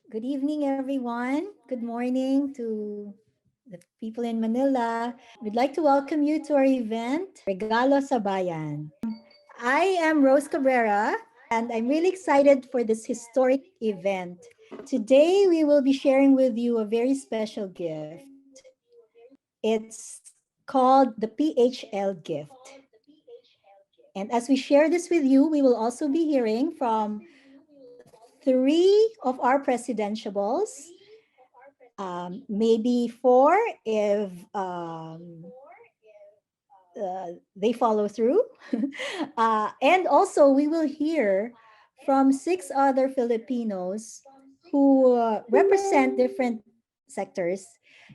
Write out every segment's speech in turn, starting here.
Good evening, everyone. Good morning to the people in Manila. We'd like to welcome you to our event, Regalo sa Bayan. I am Rose Cabrera, and I'm really excited for this historic event. Today, we will be sharing with you a very special gift. It's called the PHL Gift. And as we share this with you, we will also be hearing from three of our presidentiables, maybe four if they follow through. And also, we will hear from six other Filipinos who represent different sectors,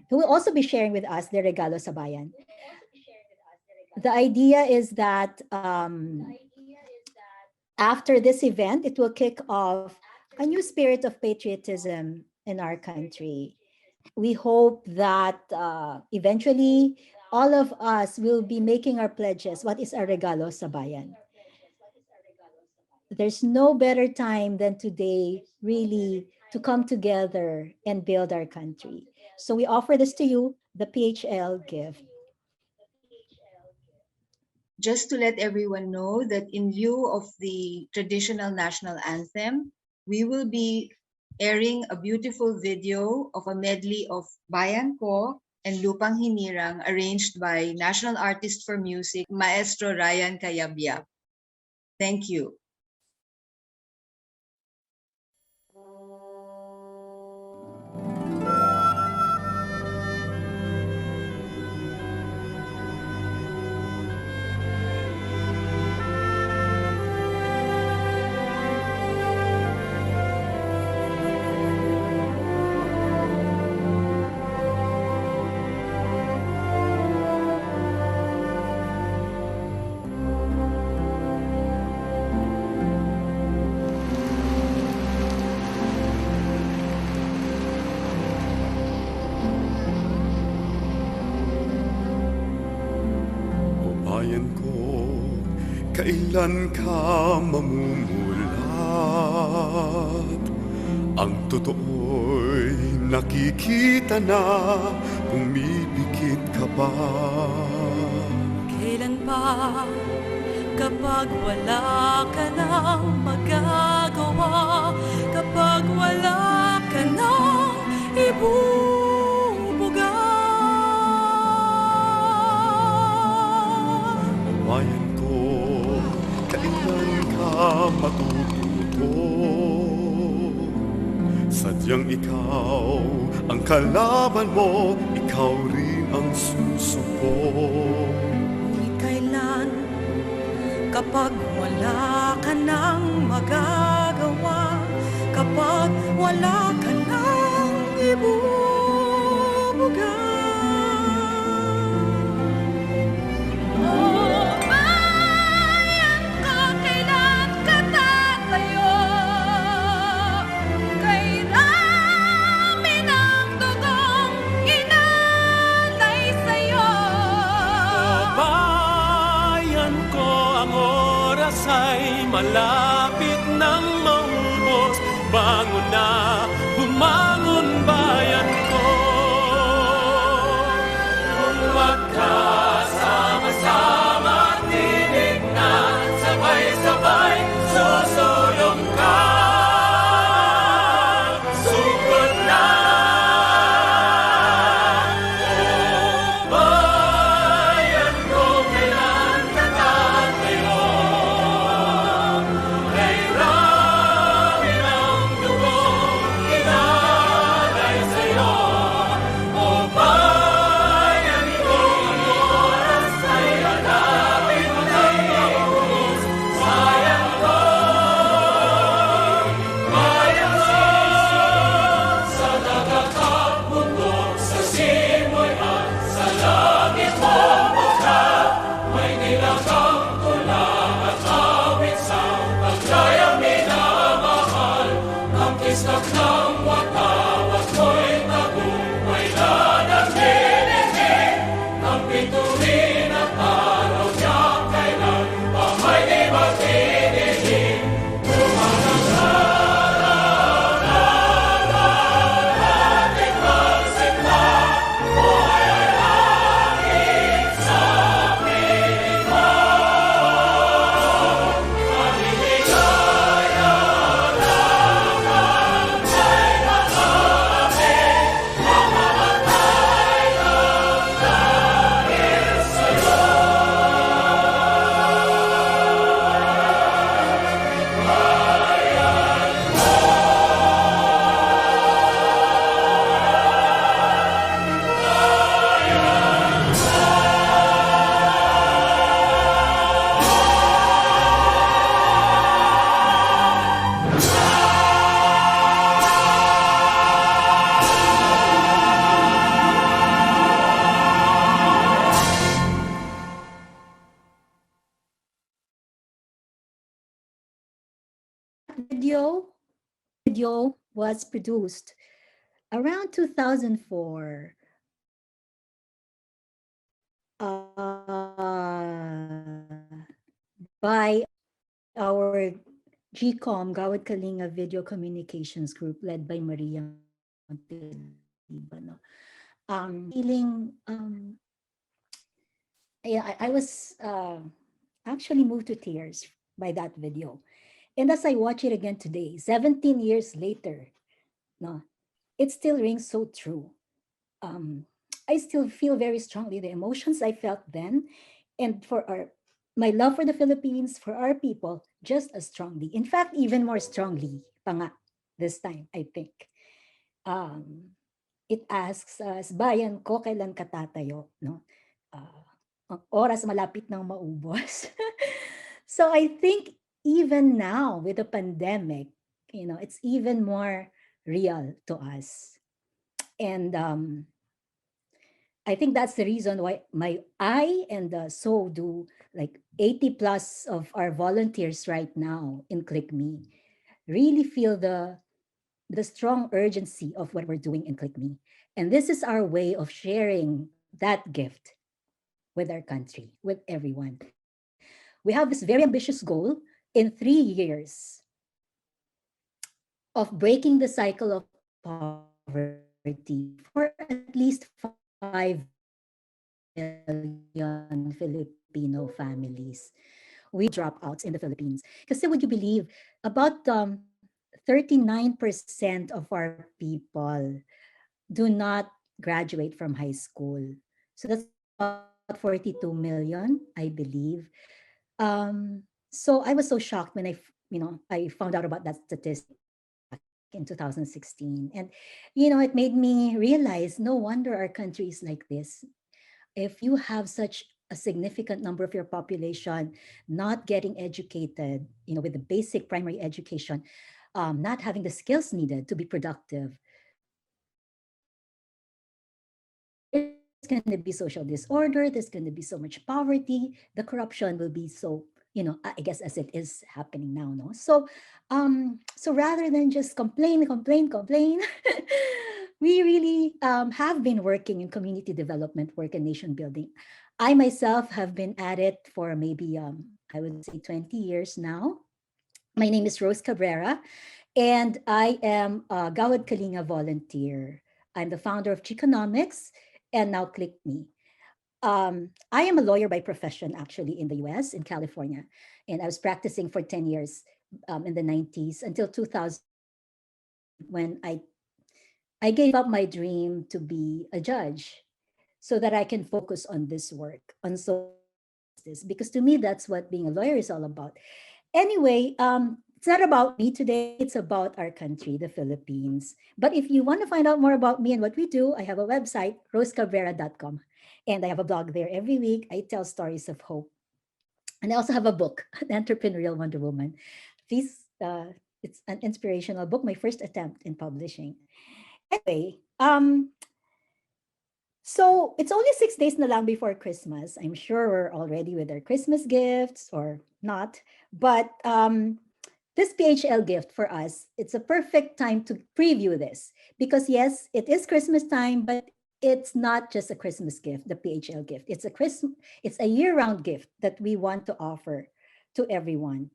who will also be sharing with us their Regalo sa Bayan. The idea is that after this event, it will kick off a new spirit of patriotism in our country. We hope that eventually all of us will be making our pledges. What is our regalo sa bayan? There's no better time than today, really, to come together and build our country. So we offer this to you, the PHL gift. Just to let everyone know that in lieu of the traditional national anthem, we will be airing a beautiful video of a medley of Bayan Ko and Lupang Hinirang arranged by National Artist for Music, Maestro Ryan Cayabyab. Thank you. Kailan ka mamumulat? Ang totoo'y nakikita na, pumipikit ka pa. Kailan pa kapag wala ka nang magagawa, kapag wala ka nang ibubuga? Bayan ko, kailan ka matututo? Sadyang ikaw ang kalaban mo, ikaw rin ang susuko. Ngunit kailan kapag wala ka nang magagawa, kapag wala ka nang ibubuga? Ay malapit nang maubos, bangon na, bumangon bayan ko. Kung magkasama-sama, tinig na, sabay-sabay, susulong ka. Sugod na. video was produced around 2004 by our GCOM, Gawad Kalinga Video Communications Group, led by Maria Montiliba. Feeling, yeah, I was actually moved to tears by that video. And as I watch it again today, 17 years later, no, it still rings so true. I still feel very strongly the emotions I felt then, and for my love for the Philippines, for our people, just as strongly. In fact, even more strongly, pa nga, this time, I think. It asks us, bayan ko, kailan ka tatayo? No? Ang oras malapit nang maubos. So I think even now with the pandemic, it's even more real to us. And I think that's the reason why I and so do like 80 plus of our volunteers right now in KLIKme really feel the strong urgency of what we're doing in KLIKme. And this is our way of sharing that gift with our country, with everyone. We have this very ambitious goal in 3 years of breaking the cycle of poverty for at least 5 million Filipino families. We dropouts in the Philippines. Kasi would you believe, about 39% of our people do not graduate from high school. So that's about 42 million, I believe. So I was so shocked when I found out about that statistic in 2016. And, it made me realize no wonder our country is like this. If you have such a significant number of your population not getting educated, with the basic primary education, not having the skills needed to be productive, there's going to be social disorder, there's going to be so much poverty, the corruption will be so, I guess as it is happening now, no? So rather than just complain, we really have been working in community development work and nation building. I myself have been at it for maybe, I would say 20 years now. My name is Rose Cabrera, and I am a Gawad Kalinga volunteer. I'm the founder of Chiconomics and now KLIKme. I am a lawyer by profession, actually, in the US, in California. And I was practicing for 10 years in the 90s until 2000, when I gave up my dream to be a judge so that I can focus on this work, on social justice, because to me, that's what being a lawyer is all about. Anyway, it's not about me today. It's about our country, the Philippines. But if you want to find out more about me and what we do, I have a website, rosecabrera.com. And I have a blog there every week. I tell stories of hope. And I also have a book, An Entrepreneurial Wonder Woman. Please, it's an inspirational book, my first attempt in publishing. Anyway, so it's only 6 days na lang before Christmas. I'm sure we're already with our Christmas gifts or not. But this PHL gift for us, it's a perfect time to preview this. Because yes, it is Christmas time, but it's not just a Christmas gift, the PHL gift. It's a year-round gift that we want to offer to everyone.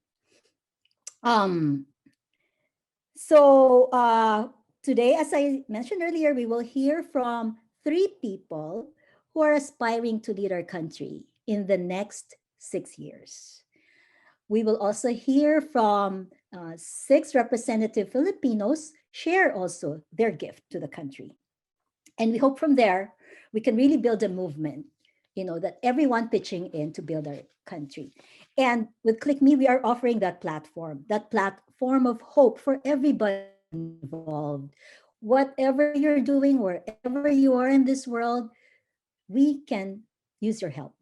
Today, as I mentioned earlier, we will hear from 3 people who are aspiring to lead our country in the next 6 years. We will also hear from 6 representative Filipinos share also their gift to the country. And we hope from there, we can really build a movement, that everyone pitching in to build our country. And with KLIKme, we are offering that platform of hope for everybody involved. Whatever you're doing, wherever you are in this world, we can use your help.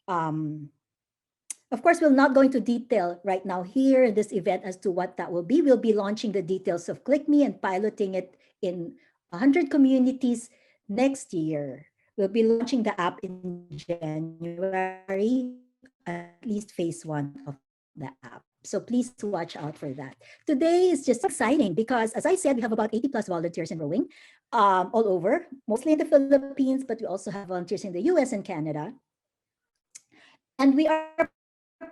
Of course, we'll not go into detail right now here in this event as to what that will be. We'll be launching the details of KLIKme and piloting it in 100 communities next year. We'll be launching the app in January, at least phase 1 of that. the app. So please watch out for that. Today is just exciting because, as I said, we have about 80 plus volunteers enrolling all over, mostly in the Philippines, but we also have volunteers in the US and Canada. And we are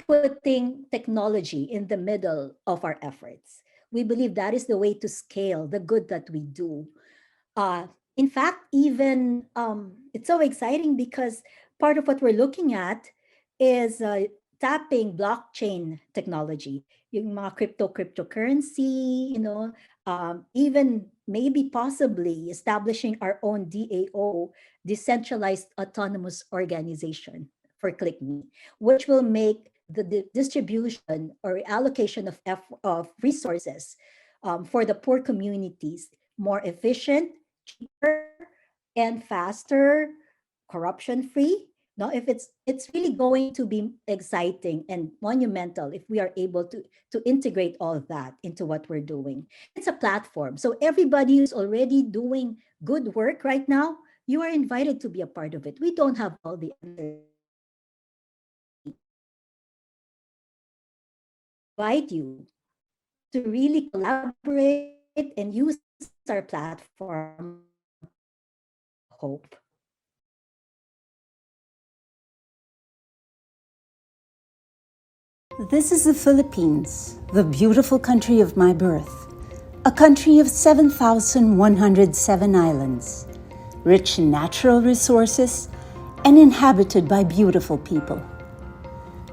putting technology in the middle of our efforts. We believe that is the way to scale the good that we do. In fact, even it's so exciting because part of what we're looking at is tapping blockchain technology, yung mga cryptocurrency, even maybe possibly establishing our own DAO, decentralized autonomous organization for KLIKme, which will make the distribution or allocation of resources for the poor communities more efficient, cheaper, and faster, corruption-free. No, if it's really going to be exciting and monumental if we are able to integrate all of that into what we're doing. It's a platform. So everybody who's already doing good work right now, you are invited to be a part of it. We don't have all the answers. Invite you to really collaborate and use our platform. Hope. This is the Philippines, the beautiful country of my birth, a country of 7,107 islands, rich in natural resources and inhabited by beautiful people.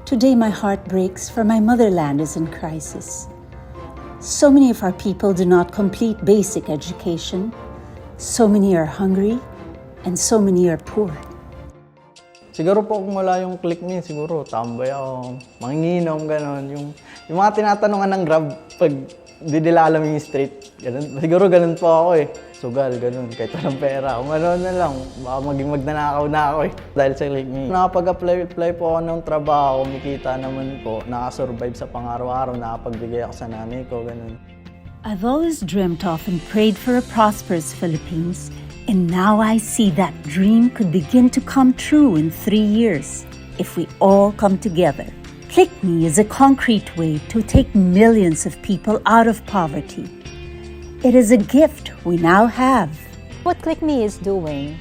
Today my heart breaks, for my motherland is in crisis. So many of our people do not complete basic education, so many are hungry, and so many are poor. Siguro po kung wala yung KLIKme, siguro tambay ako, manginginom, gano'n. Yung mga tinatanungan ng Grab pag didilala mo yung street, ganun. Siguro ganun po ako eh. Sugal, ganun, kahit walang pera. Kung ano na lang, baka maging magnanakaw na ako eh. Dahil sa KLIKme. Nakapag-apply po ako ng trabaho, kumikita naman po, nakasurvive sa pang-araw-araw, nakapagbigay ako sa nanay ko, ganun. I've always dreamt of and prayed for a prosperous Philippines, and now I see that dream could begin to come true in 3 years if we all come together. KLIKme is a concrete way to take millions of people out of poverty. It is a gift we now have. What KLIKme is doing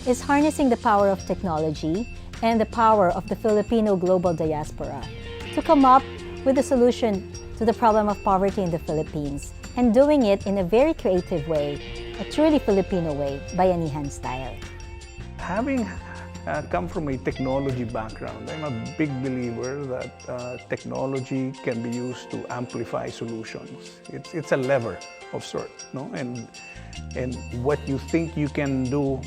is harnessing the power of technology and the power of the Filipino global diaspora to come up with a solution to the problem of poverty in the Philippines, and doing it in a very creative way, a truly Filipino way, Bayanihan style. Having come from a technology background, I'm a big believer that technology can be used to amplify solutions. It's a lever of sort, no? And what you think you can do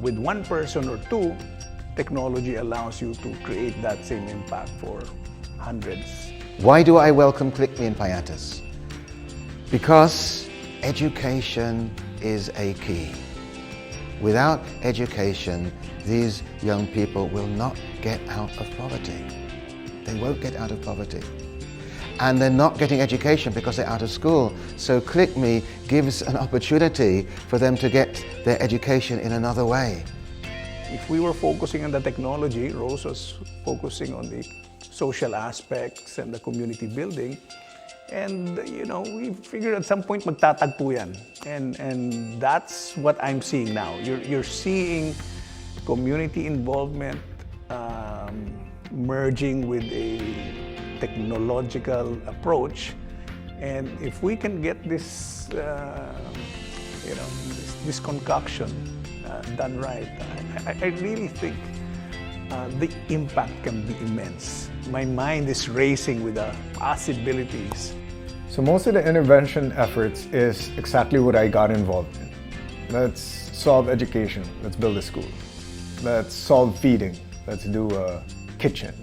with one person or two, technology allows you to create that same impact for hundreds. Why do I welcome KLIKme in Payatas? Because education is a key. Without education, these young people will not get out of poverty. They won't get out of poverty. And they're not getting education because they're out of school. So KLIKme gives an opportunity for them to get their education in another way. If we were focusing on the technology, Rose was focusing on the social aspects and the community building. And we figured at some point magtatagpo yan. And that's what I'm seeing now. You're seeing community involvement merging with a technological approach. And if we can get this, this concoction done right, I really think the impact can be immense. My mind is racing with the possibilities. So most of the intervention efforts is exactly what I got involved in. Let's solve education, let's build a school. Let's solve feeding, let's do a kitchen.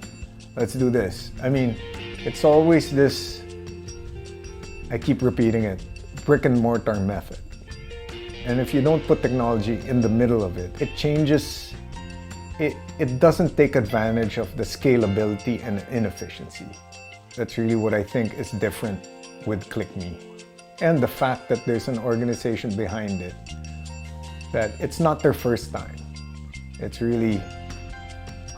Let's do this. I mean, it's always this, I keep repeating it, brick and mortar method. And if you don't put technology in the middle of it, it changes. It doesn't take advantage of the scalability and inefficiency. That's really what I think is different with KLIKme. And the fact that there's an organization behind it, that it's not their first time. It's really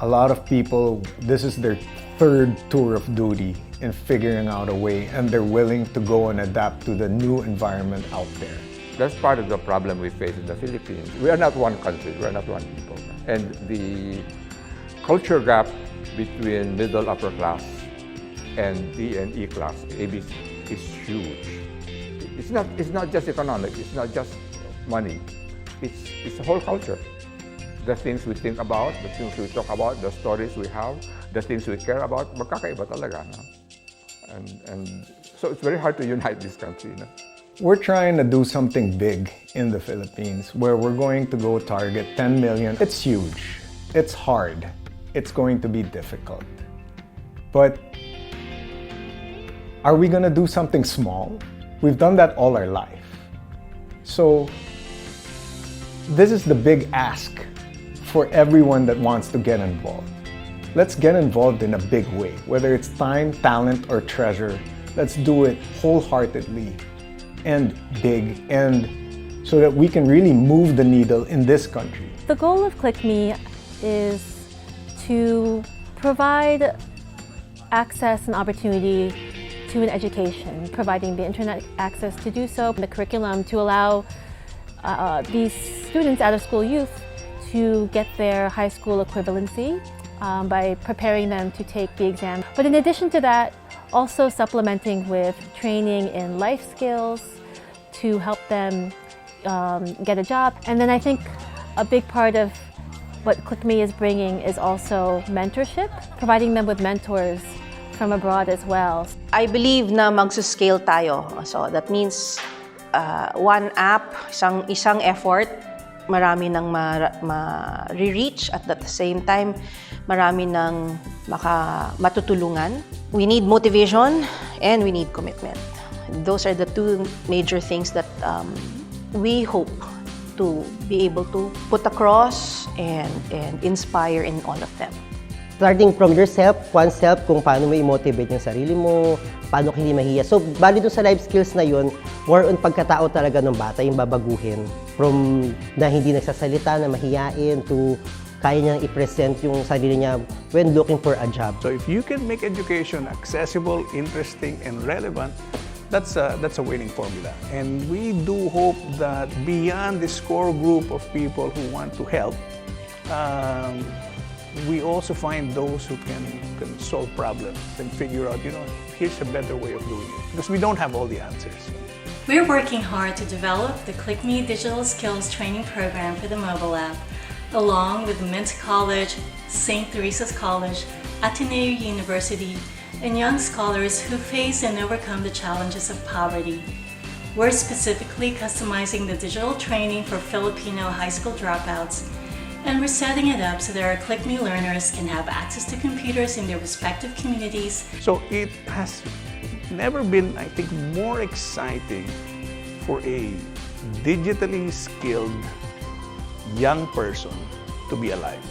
a lot of people, this is their third tour of duty in figuring out a way, and they're willing to go and adapt to the new environment out there. That's part of the problem we face in the Philippines. We are not one country, we are not one people. And the culture gap between middle upper class and D and E class, ABC, is huge. It's not just economic, it's not just money. It's the whole culture. The things we think about, the things we talk about, the stories we have, the things we care about, magkakaiba talaga. No? And so it's very hard to unite this country. No? We're trying to do something big in the Philippines where we're going to go target 10 million. It's huge. It's hard. It's going to be difficult. But are we going to do something small? We've done that all our life. So this is the big ask for everyone that wants to get involved. Let's get involved in a big way, whether it's time, talent, or treasure. Let's do it wholeheartedly and big, and so that we can really move the needle in this country. The goal of KLIKme is to provide access and opportunity to an education, providing the internet access to do so, the curriculum to allow these students, out-of-school youth, to get their high school equivalency by preparing them to take the exam. But in addition to that, also supplementing with training in life skills to help them get a job. And then I think a big part of what KLIKme is bringing is also mentorship, providing them with mentors from abroad as well. I believe na mag-scale tayo. So that means one app, isang effort, marami nang ma-reach at the same time, marami nang matutulungan. We need motivation and we need commitment. Those are the two major things that we hope to be able to put across and inspire in all of them. Starting from yourself, oneself, kung paano mo i-motivate yung sarili mo, paano ka hindi mahiya. So, bali doon sa life skills na yun, more on pagkatao talaga ng bata yung babaguhin. From na hindi nagsasalita, na mahiyain, to kaya niyang i-present yung sarili niya when looking for a job. So if you can make education accessible, interesting, and relevant, that's a winning formula. And we do hope that beyond this core group of people who want to help, we also find those who can solve problems and figure out, here's a better way of doing it. Because we don't have all the answers. We're working hard to develop the KLIKme Digital Skills Training Program for the mobile app, along with Mint College, St. Teresa's College, Ateneo University, and young scholars who face and overcome the challenges of poverty. We're specifically customizing the digital training for Filipino high school dropouts, and we're setting it up so that our KLIKme learners can have access to computers in their respective communities. So it has never been, I think, more exciting for a digitally skilled young person to be alive.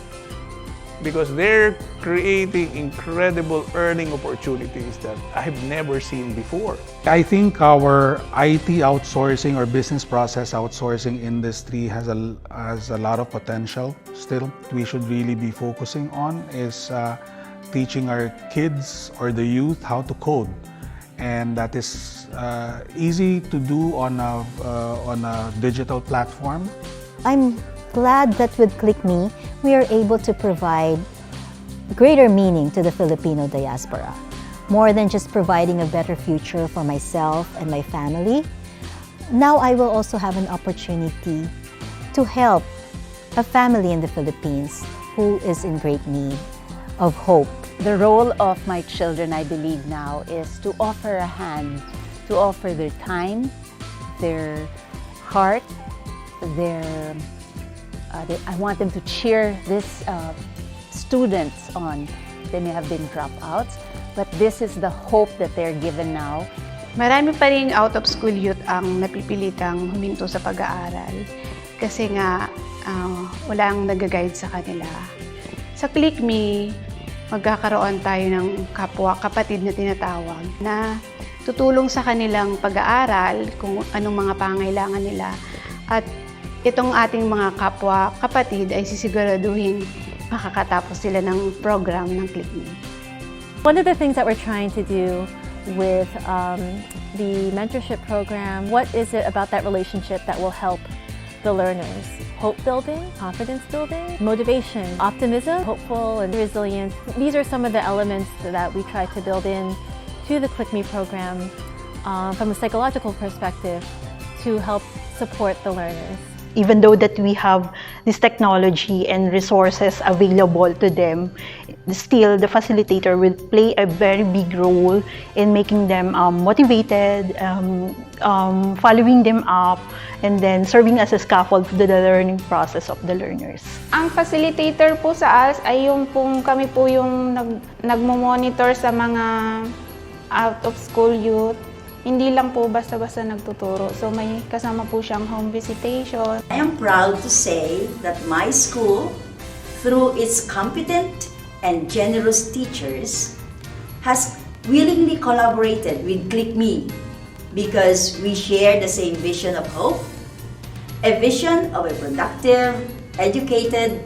Because they're creating incredible earning opportunities that I've never seen before. I think our IT outsourcing or business process outsourcing industry has a lot of potential still. We should really be focusing on is teaching our kids or the youth how to code. And that is easy to do on a digital platform. I'm glad that with KLIKme, we are able to provide greater meaning to the Filipino diaspora. More than just providing a better future for myself and my family, now I will also have an opportunity to help a family in the Philippines who is in great need of hope. The role of my children, I believe now, is to offer a hand, to offer their time, their heart, I want them to cheer these students on. They may have been dropouts, but this is the hope that they're given now. Marami pa ring out-of-school youth ang napipilitang huminto sa pag-aaral kasi nga walang nag-guide sa kanila. Sa KLIKme, magkakaroon tayo ng kapwa, kapatid na tinatawag na tutulong sa kanilang pag-aaral kung anong mga pangailangan nila. At itong ating mga kapwa, kapatid ay sisiguraduhin makakatapos sila ng program ng KLIKme. One of the things that we're trying to do with the mentorship program, what is it about that relationship that will help the learners? Hope building, confidence building, motivation, optimism, hopeful and resilient. These are some of the elements that we try to build in to the KLIKme program from a psychological perspective to help support the learners. Even though that we have this technology and resources available to them, still the facilitator will play a very big role in making them motivated, following them up, and then serving as a scaffold to the learning process of the learners. Ang facilitator po sa us ay kami po yung nagmo-monitor sa mga out-of-school youth. Hindi lang po basta-basta nagtuturo. So may kasama po siyang home visitation. I am proud to say that my school, through its competent and generous teachers, has willingly collaborated with KLIKme because we share the same vision of hope, a vision of a productive, educated,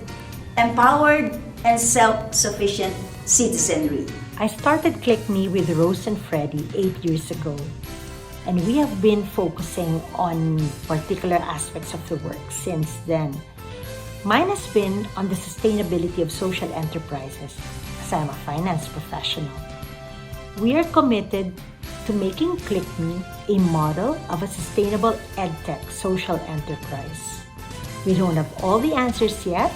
empowered, and self-sufficient citizenry. I started KLIKme with Rose and Freddie 8 years ago, and we have been focusing on particular aspects of the work since then. Mine has been on the sustainability of social enterprises, as I'm a finance professional. We are committed to making KLIKme a model of a sustainable edtech social enterprise. We don't have all the answers yet,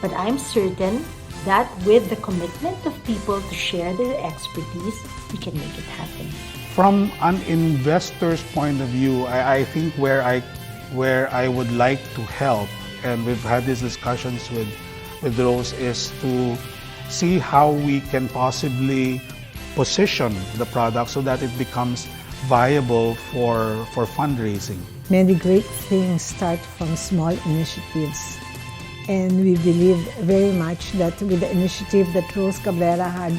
but I'm certain that with the commitment of people to share their expertise, we can make it happen. From an investor's point of view, I think where I would like to help, and we've had these discussions with Rose, is to see how we can possibly position the product so that it becomes viable for fundraising. Many great things start from small initiatives. And we believe very much that with the initiative that Rose Cabrera had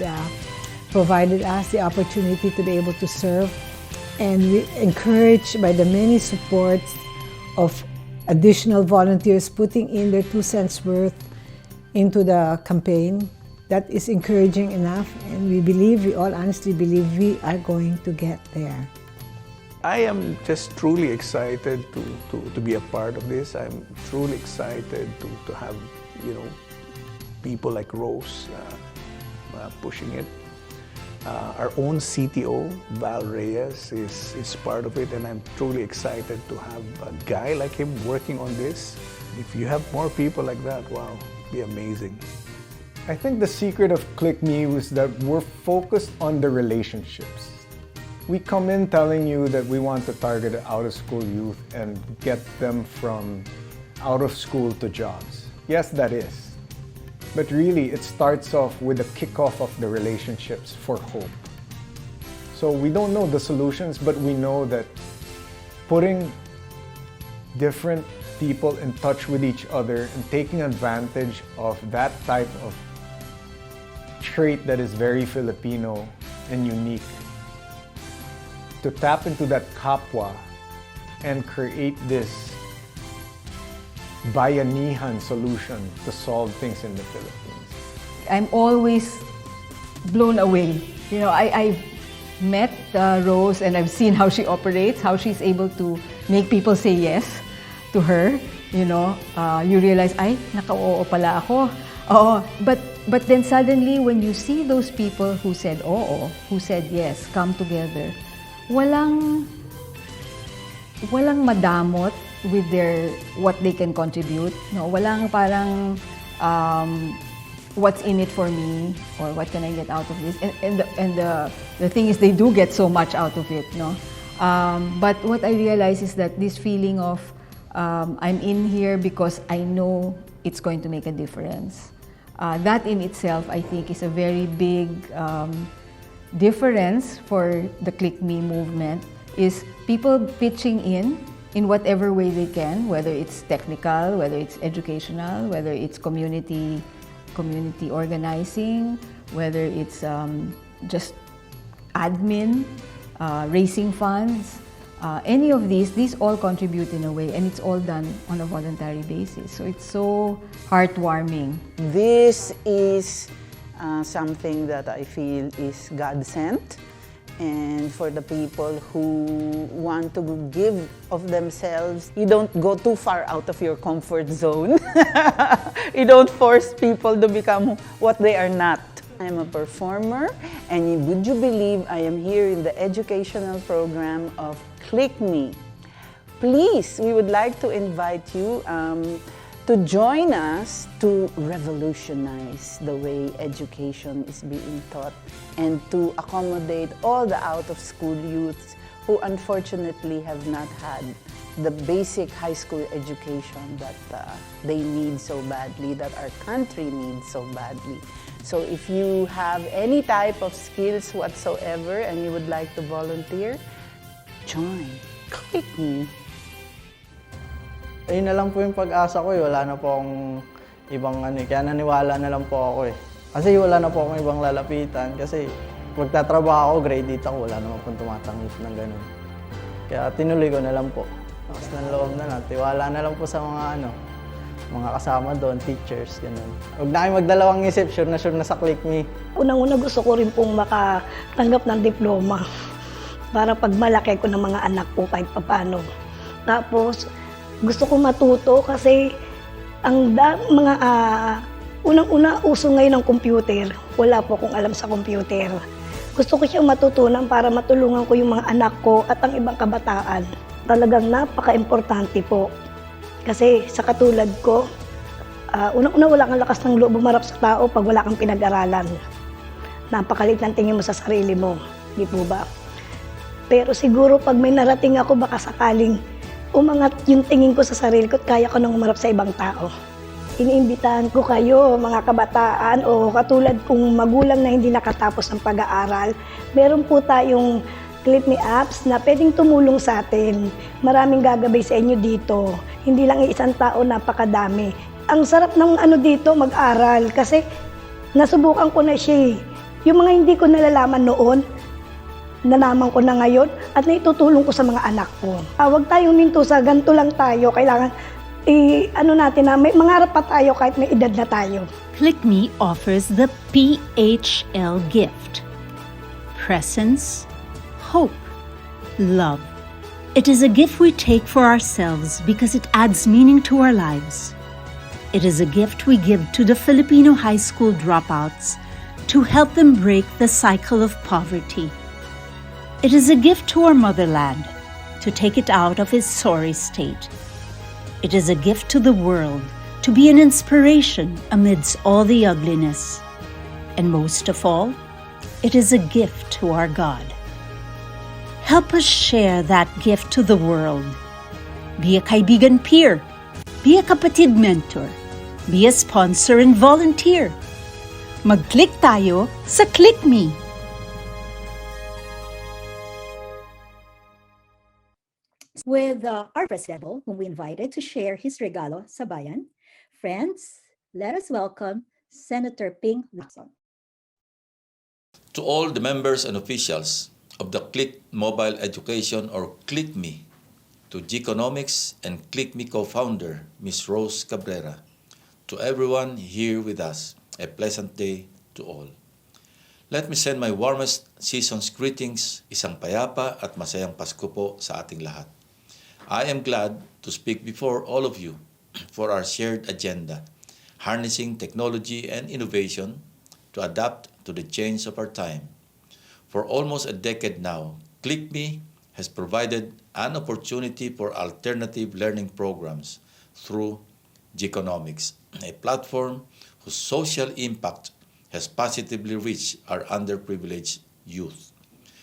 provided us the opportunity to be able to serve, and we encouraged by the many supports of additional volunteers putting in their 2 cents worth into the campaign, that is encouraging enough, and we all honestly believe we are going to get there. I am just truly excited to be a part of this. I'm truly excited to have, people like Rose pushing it. Our own CTO, Val Reyes, is part of it, and I'm truly excited to have a guy like him working on this. If you have more people like that, wow, it'd be amazing. I think the secret of KLIKme was that we're focused on the relationships. We come in telling you that we want to target out-of-school youth and get them from out of school to jobs. Yes, that is. But really, it starts off with the kickoff of the relationships for hope. So we don't know the solutions, but we know that putting different people in touch with each other and taking advantage of that type of trait that is very Filipino and unique, to tap into that Kapwa and create this bayanihan solution to solve things in the Philippines. I'm always blown away. I've met Rose and I've seen how she operates, how she's able to make people say yes to her. You realize, ay, naka-oo pala ako. Oh, but then suddenly when you see those people who said oo, who said yes, come together, walang madamot with what they can contribute. No, walang parang what's in it for me or what can I get out of this. And the thing is, they do get so much out of it, no. But what I realize is that this feeling of I'm in here because I know it's going to make a difference. That in itself, I think, is a very big difference for the KLIKme movement, is people pitching in whatever way they can, whether it's technical, whether it's educational, whether it's community organizing, whether it's just admin, raising funds, any of these all contribute in a way, and it's all done on a voluntary basis. So it's so heartwarming. This is something that I feel is God-sent. And for the people who want to give of themselves, you don't go too far out of your comfort zone. You don't force people to become what they are not. I'm a performer, and would you believe I am here in the educational program of KLIKme. Please, we would like to invite you to join us to revolutionize the way education is being taught and to accommodate all the out-of-school youths who unfortunately have not had the basic high school education that they need so badly, that our country needs so badly. So if you have any type of skills whatsoever and you would like to volunteer, join KLIKme. Ayun na lang po yung pag-asa ko eh. Wala na po akong ibang kaya naniwala na lang po ako eh. Kasi wala na po akong ibang lalapitan kasi magtatrabaho ako, grade 8 ako, wala naman pong tumatanggap ng ganun. Kaya tinuloy ko na lang po. Tapos ng loob na lang, tiwala na lang po sa mga mga kasama doon, teachers, ganun. Huwag na kayo magdalawang isip, sure na sa KLIKme. Unang-una gusto ko rin pong makatanggap ng diploma para pag malaki ko ng mga anak ko kahit papano. Tapos, gusto ko matuto kasi ang mga unang-una uso ngayon ng computer. Wala po akong alam sa computer. Gusto ko siyang matutunan para matulungan ko yung mga anak ko at ang ibang kabataan. Talagang napaka-importante po. Kasi sa katulad ko, unang-una wala kang lakas ng loob bumarap sa tao pag wala kang pinag-aralan. Napakalit ng tingin mo sa sarili mo. Di po ba? Pero siguro pag may narating ako, baka sakaling umangat yung tingin ko sa sarili ko at kaya ko nang umarap sa ibang tao. Iniimbitahan ko kayo, mga kabataan o katulad kong magulang na hindi nakatapos ng pag-aaral. Meron po tayong KLIKme apps na pwedeng tumulong sa atin. Maraming gagabay sa inyo dito. Hindi lang isang tao, napakadami. Ang sarap ng dito, mag-aral kasi nasubukan ko na siya. Yung mga hindi ko nalalaman noon, nalaman ko na ngayon at naitutulong ko sa mga anak ko. Huwag tayong minto sa ganito lang tayo. Kailangan, natin na may mangarap pa tayo kahit may edad na tayo. KLIKme offers the PHL Gift. Presence, hope, love. It is a gift we take for ourselves because it adds meaning to our lives. It is a gift we give to the Filipino high school dropouts to help them break the cycle of poverty. It is a gift to our motherland to take it out of its sorry state. It is a gift to the world to be an inspiration amidst all the ugliness. And most of all, it is a gift to our God. Help us share that gift to the world. Be a Kaibigan peer. Be a Kapatid mentor. Be a sponsor and volunteer. Mag-click tayo sa KLIKme. With our president, whom we invited to share his regalo sa bayan. Friends, let us welcome Senator Ping Lacson. To all the members and officials of the KLIK Mobile Education or KLIKme, to Geekonomics and KLIKme co-founder, Ms. Rose Cabrera, to everyone here with us, a pleasant day to all. Let me send my warmest season's greetings, isang payapa at masayang Pasko po sa ating lahat. I am glad to speak before all of you for our shared agenda, harnessing technology and innovation to adapt to the change of our time. For almost a decade now, KLIKme has provided an opportunity for alternative learning programs through Geekonomics, a platform whose social impact has positively reached our underprivileged youth.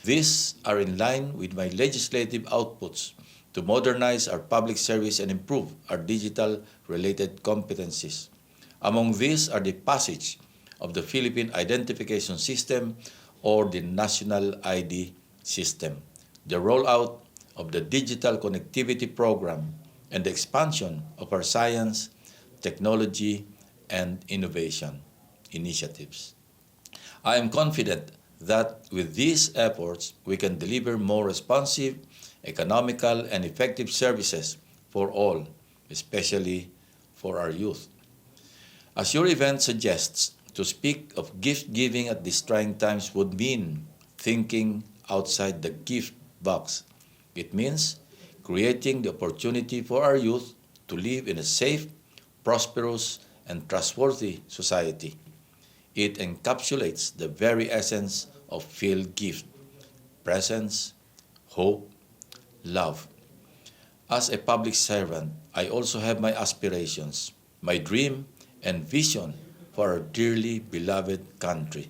These are in line with my legislative outputs to modernize our public service and improve our digital-related competencies. Among these are the passage of the Philippine Identification System or the National ID System, the rollout of the Digital Connectivity Program, and the expansion of our science, technology, and innovation initiatives. I am confident that with these efforts, we can deliver more responsive, economical, and effective services for all, especially for our youth. As your event suggests, To speak of gift giving at these trying times would mean thinking outside the gift box. It means creating the opportunity for our youth to live in a safe, prosperous, and trustworthy society. It encapsulates the very essence of field gift: presence, hope, love. As a public servant, I also have my aspirations, my dream, and vision for our dearly beloved country.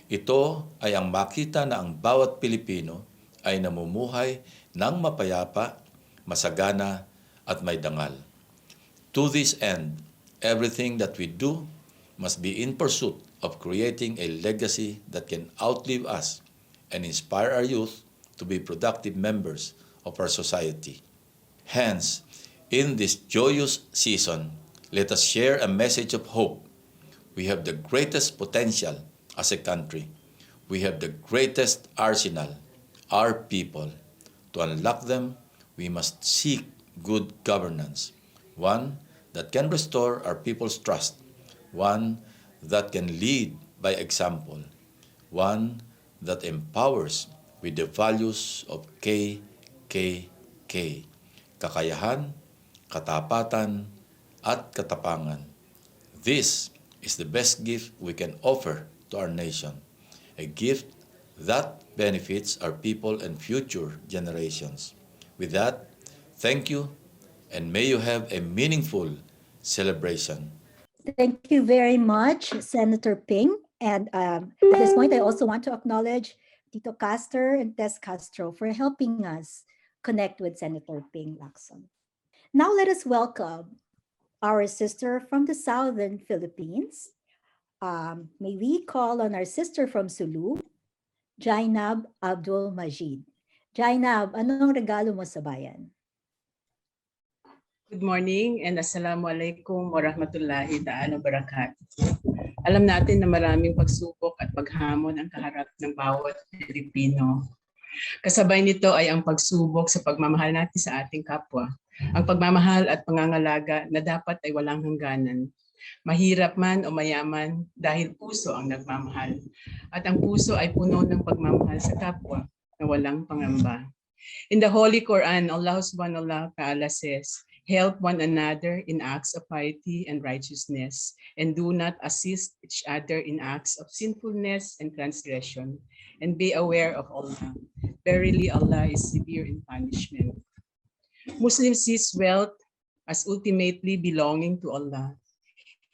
Ito ay ang makita na ang bawat Pilipino ay namumuhay ng mapayapa, masagana, at may dangal. To this end, everything that we do must be in pursuit of creating a legacy that can outlive us and inspire our youth to be productive members of our society. Hence, in this joyous season, let us share a message of hope. We have the greatest potential as a country. We have the greatest arsenal, our people. To unlock them, we must seek good governance, one that can restore our people's trust, one that can lead by example, one that empowers with the values of KKK, kakayahan, katapatan, at katapangan. This is the best gift we can offer to our nation, a gift that benefits our people and future generations. With that, thank you, and may you have a meaningful celebration. Thank you very much, Senator Ping. And at this point, I also want to acknowledge Tito Castor and Tess Castro for helping us connect with Senator Ping Lacson. Now let us welcome our sister from the southern Philippines. May we call on our sister from Sulu, Jainab Abdulmajid. Jainab, anong regalo mo sa bayan? Good morning and assalamualaikum warahmatullahi ta'ala wabarakatuh. Alam natin na maraming pagsubok at paghamon ang kaharap ng bawat Pilipino. Kasabay nito ay ang pagsubok sa pagmamahal natin sa ating kapwa. Ang pagmamahal at pangangalaga na dapat ay walang hangganan. Mahirap man o mayaman dahil puso ang nagmamahal. At ang puso ay puno ng pagmamahal sa kapwa na walang pangamba. In the Holy Quran, Allah subhanahu wa ta'ala says, "Help one another in acts of piety and righteousness, and do not assist each other in acts of sinfulness and transgression, and be aware of Allah. Verily Allah is severe in punishment." Muslims sees wealth as ultimately belonging to Allah,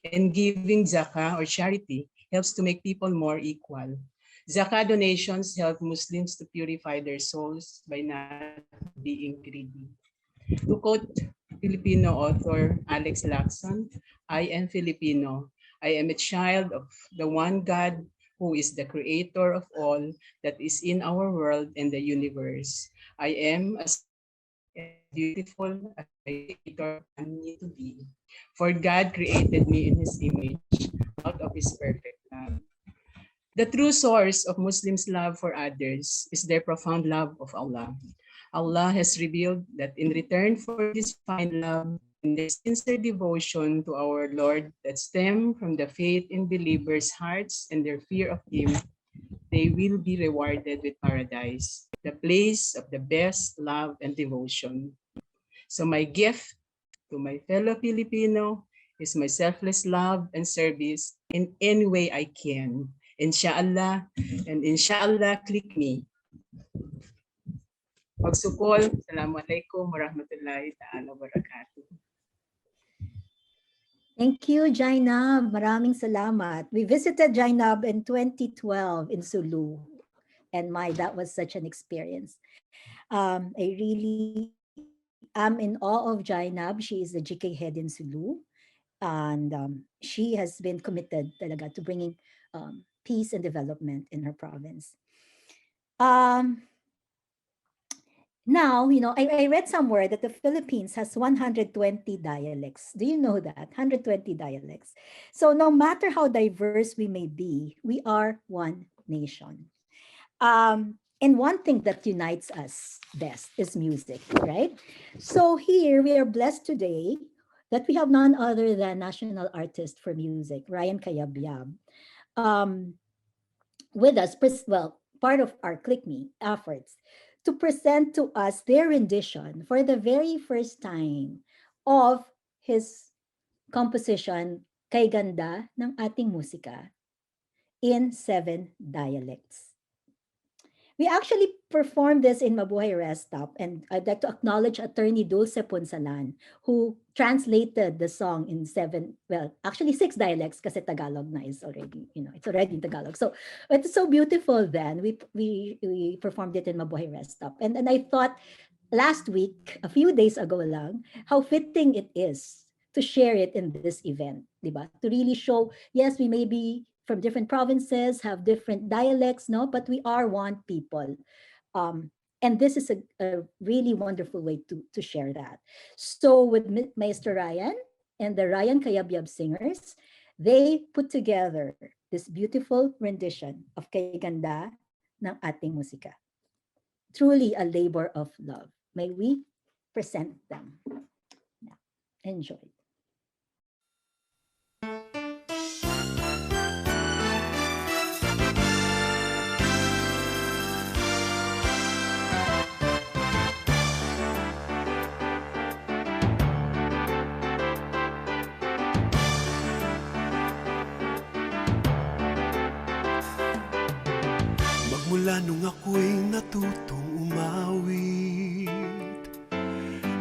and giving zakah or charity helps to make people more equal. Zakah donations help Muslims to purify their souls by not being greedy. To quote Filipino author Alex Lacson, "I am Filipino. I am a child of the one God who is the creator of all that is in our world and the universe. I am as beautiful as my creator planned me to be. For God created me in his image out of his perfect love." The true source of Muslims' love for others is their profound love of Allah. Allah has revealed that in return for this fine love and their sincere devotion to our Lord that stem from the faith in believers' hearts and their fear of Him, they will be rewarded with paradise, the place of the best love and devotion. So my gift to my fellow Filipino is my selfless love and service in any way I can. Inshallah, and inshallah, KLIKme. Pagsukol, assalamualaikum warahmatullahi ta'ala wabarakatuh. Thank you, Jainab. Maraming salamat. We visited Jainab in 2012 in Sulu. And that was such an experience. I really am in awe of Jainab. She is the GK head in Sulu. And she has been committed talaga to bringing peace and development in her province. Now, I read somewhere that the Philippines has 120 dialects. Do you know that? 120 dialects. So no matter how diverse we may be, we are one nation. And one thing that unites us best is music, right? So here we are blessed today that we have none other than national artist for music, Ryan Cayabyab. um, with us, well, part of our KLIKme efforts, to present to us their rendition for the very first time of his composition, Kay Ganda ng Ating Musika, in 7 dialects. We actually performed this in Mabuhay Rest Stop, and I'd like to acknowledge Attorney Dulce Punsalan, who translated the song in 7, well, actually 6 dialects, kasi Tagalog na is already, it's already in Tagalog. So it's so beautiful then. We performed it in Mabuhay Rest Stop. And I thought last week, a few days ago lang, how fitting it is to share it in this event, diba? To really show, yes, we may be from different provinces, have different dialects, no, but we are one people. And this is a really wonderful way to share that. So with Maestro Ryan and the Ryan Kayabyab singers, they put together this beautiful rendition of Kay Ganda ng Ating Musika. Truly a labor of love. May we present them. Now, enjoy. Magmula nung ako'y natutong umawit,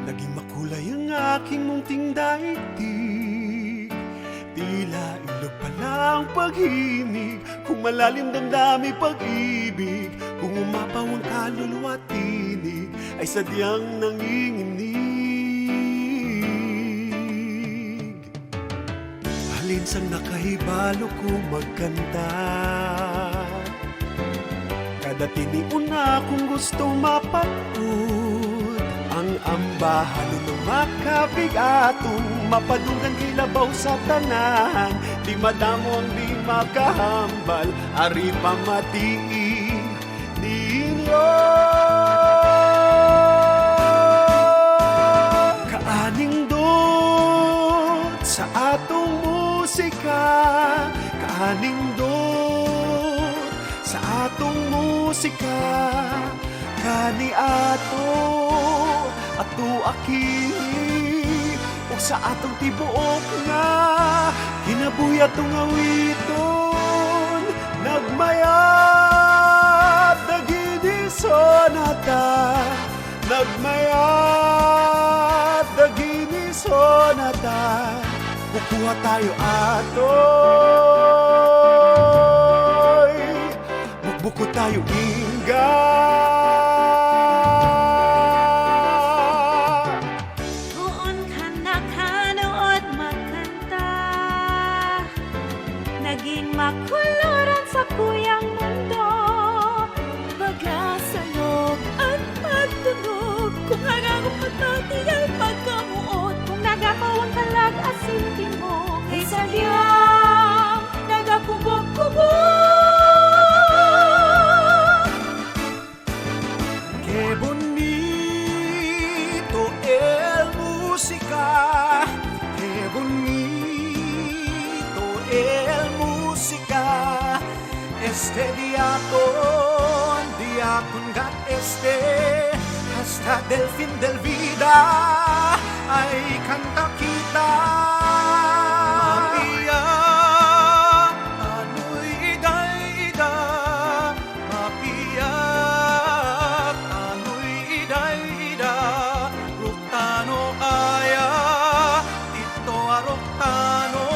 naging makulay ang aking munting daigdig. Tila ilog pala ang pag-ibig, kung malalim damdami pag-ibig, kung umapaw ang kaluluwa at tinig, ay sadyang nanginginig. Halinsang nakahibalo ko magkanta, kada tiniuna kung gusto mapapud, ang ambahan ng makabigatong mapadunggan kay labaw sa tanan, di madamo ang di makahambal, ari pamatiin ninyo. Kaaning dot sa atong musika, kaaning dot sa atong musika, kani ato akili, o sa atong tibuok nga kinabuhi atong awiton, nagmayat dagiti sonata, nagmayat dagiti sonata, kukuha tayo atoy, magbuko tayo ingga. Noon ka nakanood magkanta, naging makuluran sa kuyang mundo, magasalog at magtunog, kung hanggang patati ay pagkamuot, kung nagakawang kalag asintin mo, kay sadyang nagakubog-kubog. Qué bonito el música, qué bonito el música, este diacon gat este, hasta del fin del vida, ay canta kita. Mapiyak, ano'y iday-ida, mapiyak, ano'y iday-ida, ruktano aya, dito aruktano,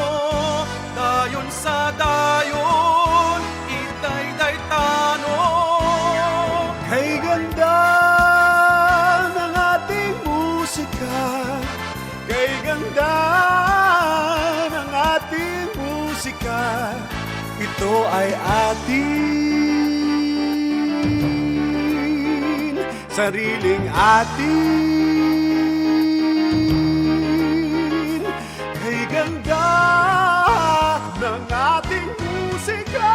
dayon sa dayon, iday-day tano. Kay ganda ng ating musika, kay ganda ng ating musika, ito ay atin, sariling atin, kay ganda ng ating musika.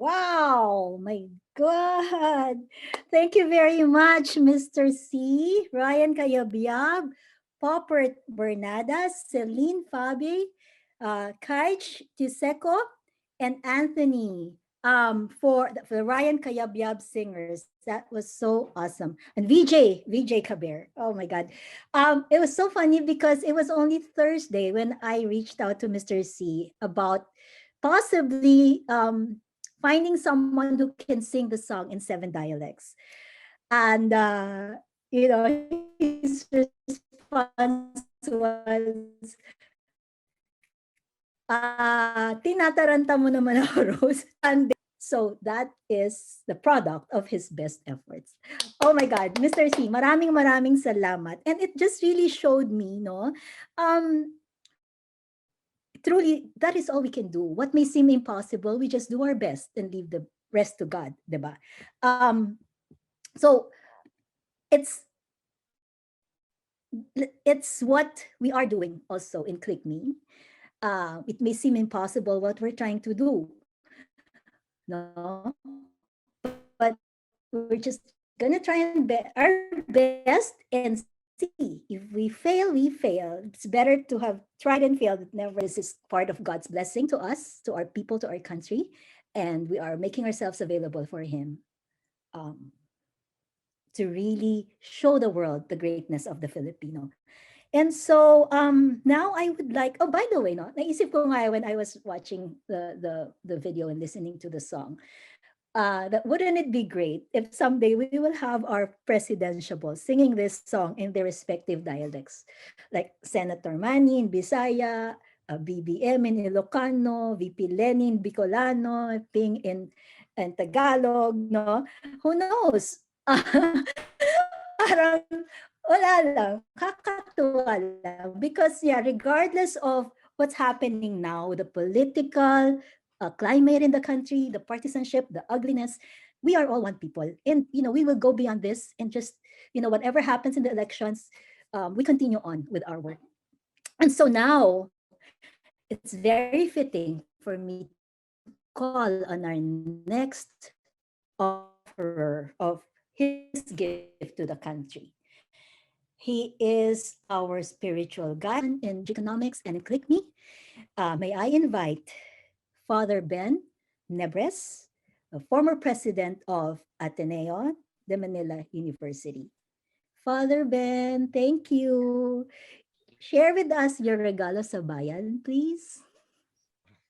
Wow, my God. Thank you very much, Mr. C, Ryan Cayabyab, Popper Bernadas, Celine Fabi, Kaich Tiseco, and Anthony for the Ryan Cayabyab singers. That was so awesome. And VJ Kaber. Oh my God. It was so funny because it was only Thursday when I reached out to Mr. C about possibly finding someone who can sing the song in 7 dialects. And, his response was, tinataranta mo naman ako, Rose. And so that is the product of his best efforts. Oh my God, Mr. C, maraming salamat. And it just really showed me, truly, that is all we can do. What may seem impossible, we just do our best and leave the rest to God, diba? So it's what we are doing also in KLIKme. It may seem impossible what we're trying to do, no? But we're just gonna try and our best and see. If we fail, we fail. It's better to have tried and failed. Never. This is part of God's blessing to us, to our people, to our country, and we are making ourselves available for Him to really show the world the greatness of the Filipino. And so now I would like, oh, by the way, naisip ko nga when I was watching the video and listening to the song, that wouldn't it be great if someday we will have our presidentiables singing this song in their respective dialects, like Senator Manny in Bisaya, BBM in Ilocano, VP Leni in Bicolano, Ping in Tagalog, no? Who knows? Parang wala lang, kakatuwa lang. Because regardless of what's happening now, the political climate in the country, the partisanship, the ugliness, we are all one people. And, we will go beyond this and just, whatever happens in the elections, we continue on with our work. And so now, it's very fitting for me to call on our next offerer of his gift to the country. He is our spiritual guide in economics and in KLIKme. May I invite Father Ben Nebres, the former president of Ateneo de Manila University. Father Ben, thank you. Share with us your regalo sa bayan, please.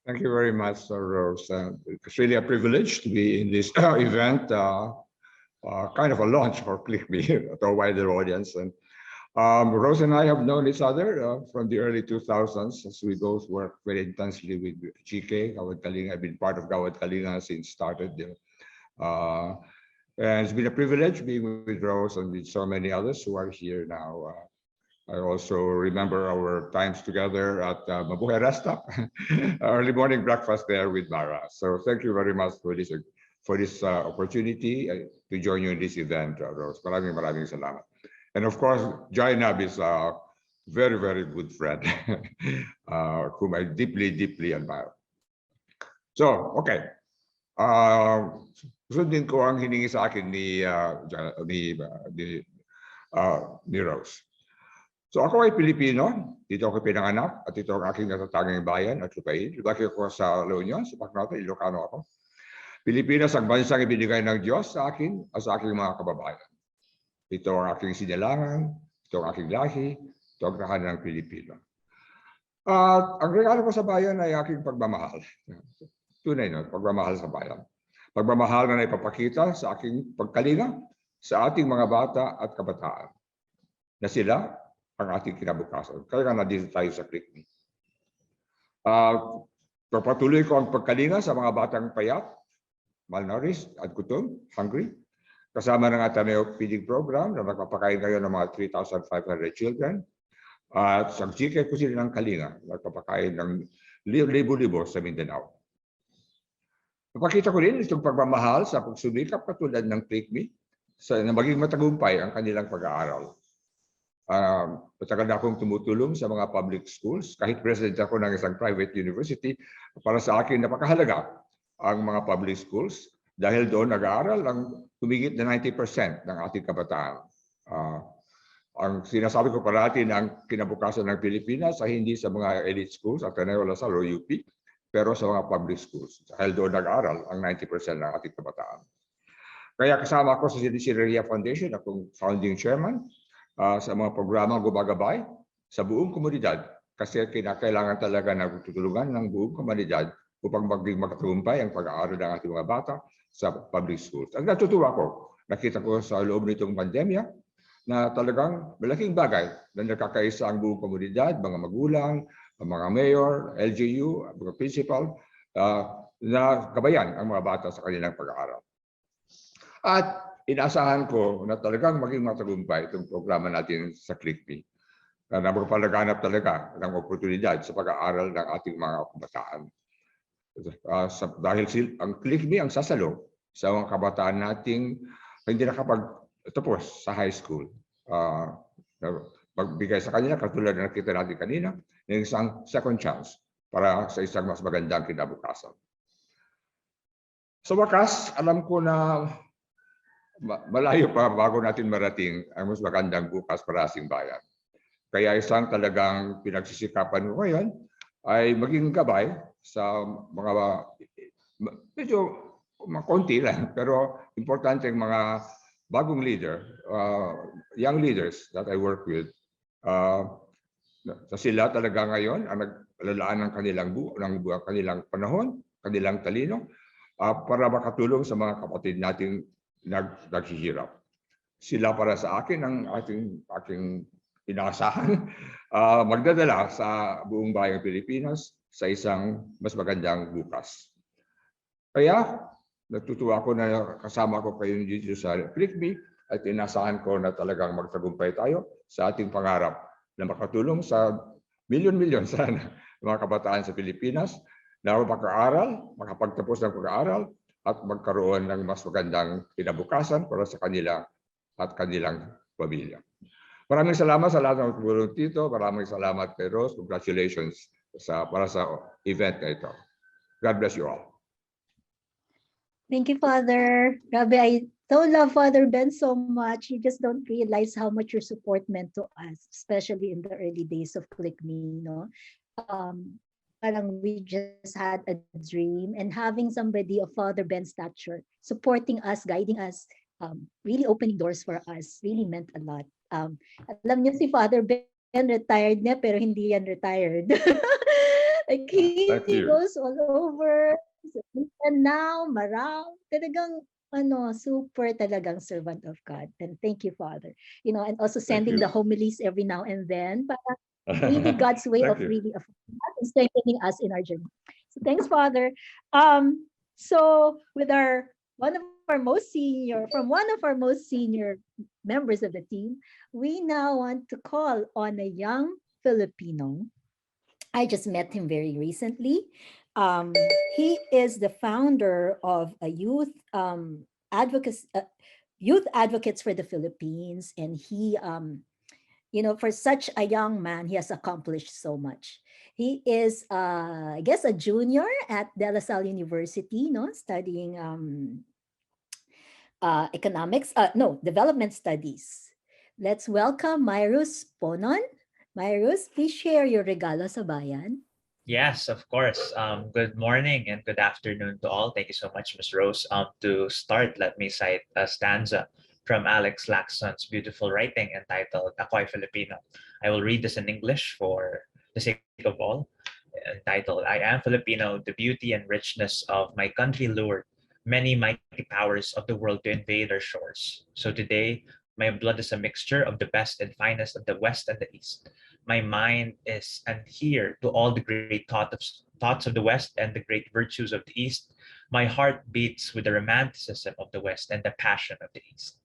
Thank you very much, Rose. It's really a privilege to be in this event, kind of a launch for KLIKme to a wider audience. And Rose and I have known each other from the early 2000s, as we both worked very intensely with GK, Gawad Kalinga. I've been part of Gawad Kalinga since started. And it's been a privilege being with Rose and with so many others who are here now. I also remember our times together at Mabuhay Resta, early morning breakfast there with Mara. So thank you very much for this opportunity to join you in this event, Rose. Maraming salamat. And of course, Jainab is a very, very good friend whom I deeply, deeply admire. So, okay. Sundin ko ang hiningi sa akin ni Rose. So ako ay Filipino, dito ako pinanganak at ito ang aking natatanging bayan at lupain. Laki ako sa La Union, sa Pacnote, Ilocano ako. Pilipinas ang bansang ibinigay ng Diyos sa akin at sa aking mga kababayan. Ito ang aking sinilangan, ito ang aking lahi, ito ang kahanan ng Pilipino. At ang regalo ko sa bayan ay aking pagmamahal. Tunay na, pagmamahal sa bayan. Pagmamahal na naipapakita sa aking pagkalinga sa ating mga bata at kabataan. Na sila ang ating kinabukasan. Kaya nga nandito tayo sa KLIKme. Papatuloy ko ang pagkalinga sa mga batang payat, malnourished at gutom, hungry. Kasama ng Ateneo feeding program na nagpapakain ngayon ng mga 3,500 children. At sa GK QC ng Kalinga, nagpapakain ng libo-libo sa Mindanao. Napakita ko rin itong pagmamahal sa pagsumikap katulad ng KLIKme na maging matagumpay ang kanilang pag-aaral. Matagal na akong tumutulong sa mga public schools. Kahit president ako ng isang private university, para sa akin napakahalaga ang mga public schools Dahil doon nag-aaral ang humigit na 90% ng ating kabataan. Ang sinasabi ko parati ng kinabukasan ng Pilipinas ay hindi sa mga elite schools, Ateneo de Manila o UP, pero sa mga public schools. Dahil doon nag-aaral ang 90% ng ating kabataan. Kaya kasama ko sa Sideria Foundation, akong founding chairman, sa mga programang gumagabay sa buong komunidad. Kasi kinakailangan talaga na tutulungan ng buong komunidad upang maging magtagumpay ang pag-aaral ng ating mga bata sa public schools. Ang natutuwa ko, nakita ko sa loob nitong pandemya, na talagang malaking bagay na nakakaisa ang buong komunidad, mga magulang, mga mayor, LGU, mga principal, na gabayan ang mga bata sa kanilang pag-aaral. At inaasahan ko na talagang maging matagumpay itong programa natin sa KLIKme, na magpalaganap talaga ng oportunidad sa pag-aaral ng ating mga kabataan. Dahil ang KLIKme ang sasalo sa mga kabataan nating hindi nakapagtapos sa high school. Magbigay sa kanila, katulad na nakita natin kanina, ng isang second chance para sa isang mas magandang kinabukasan. Sa wakas, alam ko na malayo pa bago natin marating ang mas magandang bukas para sa ating bayan. Kaya isang talagang pinagsisikapan ko ngayon ay maging gabay sa mga medyo konti lang, pero importante ang mga bagong leader, young leaders that I work with. Sila talaga ngayon ang naglalaan ng kanilang panahon, kanilang talino, para makatulong sa mga kapatid nating naghihirap. Sila para sa akin ang aking inaasahan magdadala sa buong bayang Pilipinas sa isang mas magandang bukas. Kaya natutuwa ko na kasama ko kayo dito sa KLIKme at inaasahan ko na talagang magtagumpay tayo sa ating pangarap na makatulong sa milyon-milyon sana mga kabataan sa Pilipinas na makaaral, makapagtapos ng pag-aaral at magkaroon ng mas magandang kinabukasan para sa kanila at kanilang pamilya. Maraming salamat sa lahat ng tumulong dito. Maraming salamat kay Rose. Congratulations para sa event na ito. God bless you all. Thank you, Father. Grabe, I so love Father Ben so much. You just don't realize how much your support meant to us, especially in the early days of KLIKme, no? Parang we just had a dream, and having somebody of Father Ben's stature supporting us, guiding us, really opening doors for us, really meant a lot. Alam niyo si Father Ben retired na, pero hindi yan retired. Like he goes all over. And now, talagang super talagang servant of God. And thank you, Father. You know, and also sending the homilies every now and then. Para really God's way of really strengthening us in our journey. So thanks, Father. So with one of our most senior members of the team, we now want to call on a young Filipino. I just met him very recently. He is the founder of a youth advocates for the Philippines, and he for such a young man, he has accomplished so much. He is I guess a junior at De La Salle University, studying development studies. Let's welcome Mirus Ponon. Mirus, please share your regalo sa bayan. Yes, of course. Good morning and good afternoon to all. Thank you so much, Ms. Rose. To start, let me cite a stanza from Alex Lacson's beautiful writing entitled Ako'y Filipino. I will read this in English for the sake of all. Entitled, I am Filipino, the beauty and richness of my country lured many mighty powers of the world to invade our shores. So today, my blood is a mixture of the best and finest of the West and the East. My mind is adhere to all the great thoughts of the West and the great virtues of the East. My heart beats with the romanticism of the West and the passion of the East.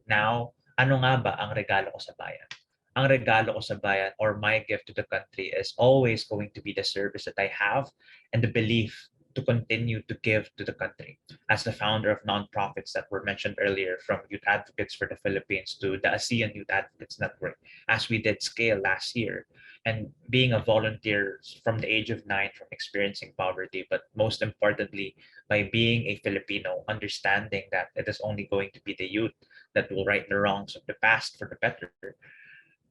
Now, ano nga ba ang regalo ko sa bayan? Ang regalo ko sa bayan, or my gift to the country, is always going to be the service that I have and the belief to continue to give to the country. As the founder of nonprofits that were mentioned earlier, from Youth Advocates for the Philippines to the ASEAN Youth Advocates Network, as we did scale last year, and being a volunteer from the age of 9, from experiencing poverty, but most importantly, by being a Filipino, understanding that it is only going to be the youth that will right the wrongs of the past for the better,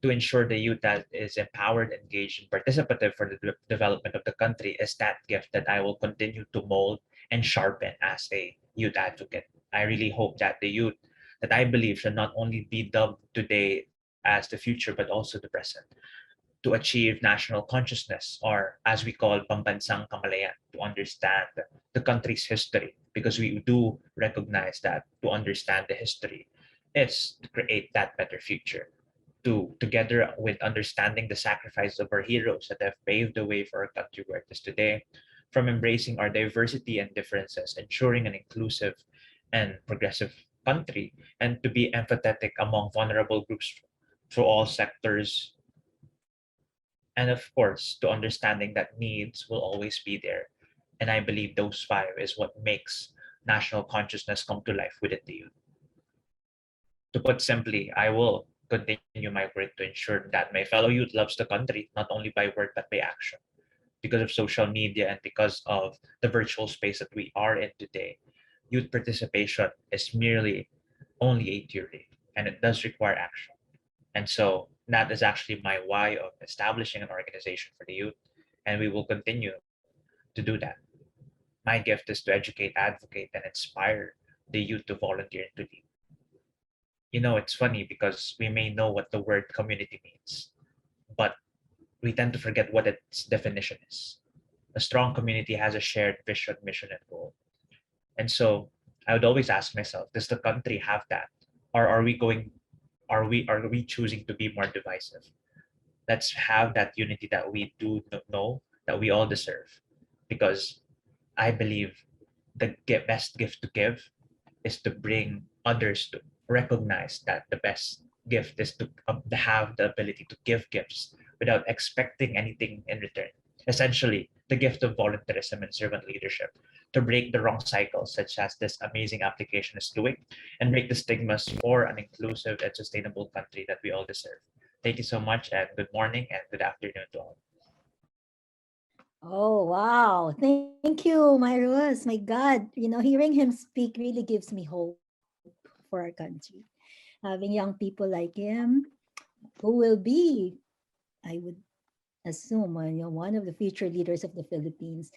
to ensure the youth that is empowered, engaged, and participative for the development of the country is that gift that I will continue to mold and sharpen as a youth advocate. I really hope that the youth that I believe should not only be dubbed today as the future, but also the present, to achieve national consciousness, or as we call pambansang kamalayan, to understand the country's history, because we do recognize that to understand the history is to create that better future. To together with understanding the sacrifice of our heroes that have paved the way for our country where it is today, from embracing our diversity and differences, ensuring an inclusive and progressive country, and to be empathetic among vulnerable groups through all sectors, and of course, to understanding that needs will always be there. And I believe those 5 is what makes national consciousness come to life within the youth. To put simply, I will continue my work to ensure that my fellow youth loves the country, not only by word, but by action. Because of social media and because of the virtual space that we are in today, youth participation is merely only a theory, and it does require action. And so that is actually my why of establishing an organization for the youth, and we will continue to do that. My gift is to educate, advocate, and inspire the youth to volunteer and to lead. You know, it's funny because we may know what the word community means, but we tend to forget what its definition is. A strong community has a shared vision, mission, and goal. And so I would always ask myself, does the country have that? Or are we choosing to be more divisive? Let's have that unity that we do know that we all deserve. Because I believe the best gift to give is to bring others to recognize that the best gift is to have the ability to give gifts without expecting anything in return. Essentially, the gift of volunteerism and servant leadership to break the wrong cycles, such as this amazing application is doing, and break the stigmas for an inclusive and sustainable country that we all deserve. Thank you so much, and good morning and good afternoon to all. Oh, wow. Thank you, Mirus. My God, hearing him speak really gives me hope for our country. Having young people like him who will be, I would assume, one of the future leaders of the Philippines,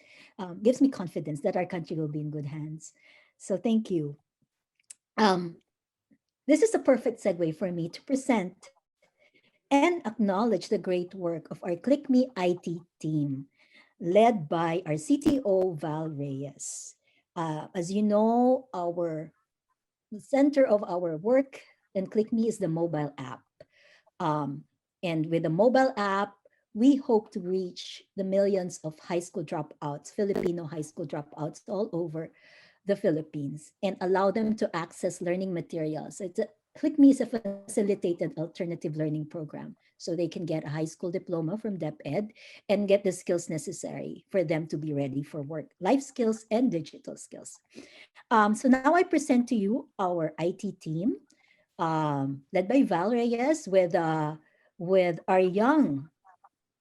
gives me confidence that our country will be in good hands. So thank you. This is a perfect segue for me to present and acknowledge the great work of our KLIKme IT team, led by our CTO, Val Reyes. As you know, the center of our work in KLIKme is the mobile app. And with the mobile app, we hope to reach the millions of high school dropouts, Filipino high school dropouts all over the Philippines, and allow them to access learning materials. KLIKme is a facilitated alternative learning program, so they can get a high school diploma from DepEd and get the skills necessary for them to be ready for work, life skills and digital skills. So now I present to you our IT team, led by Val Reyes, with our young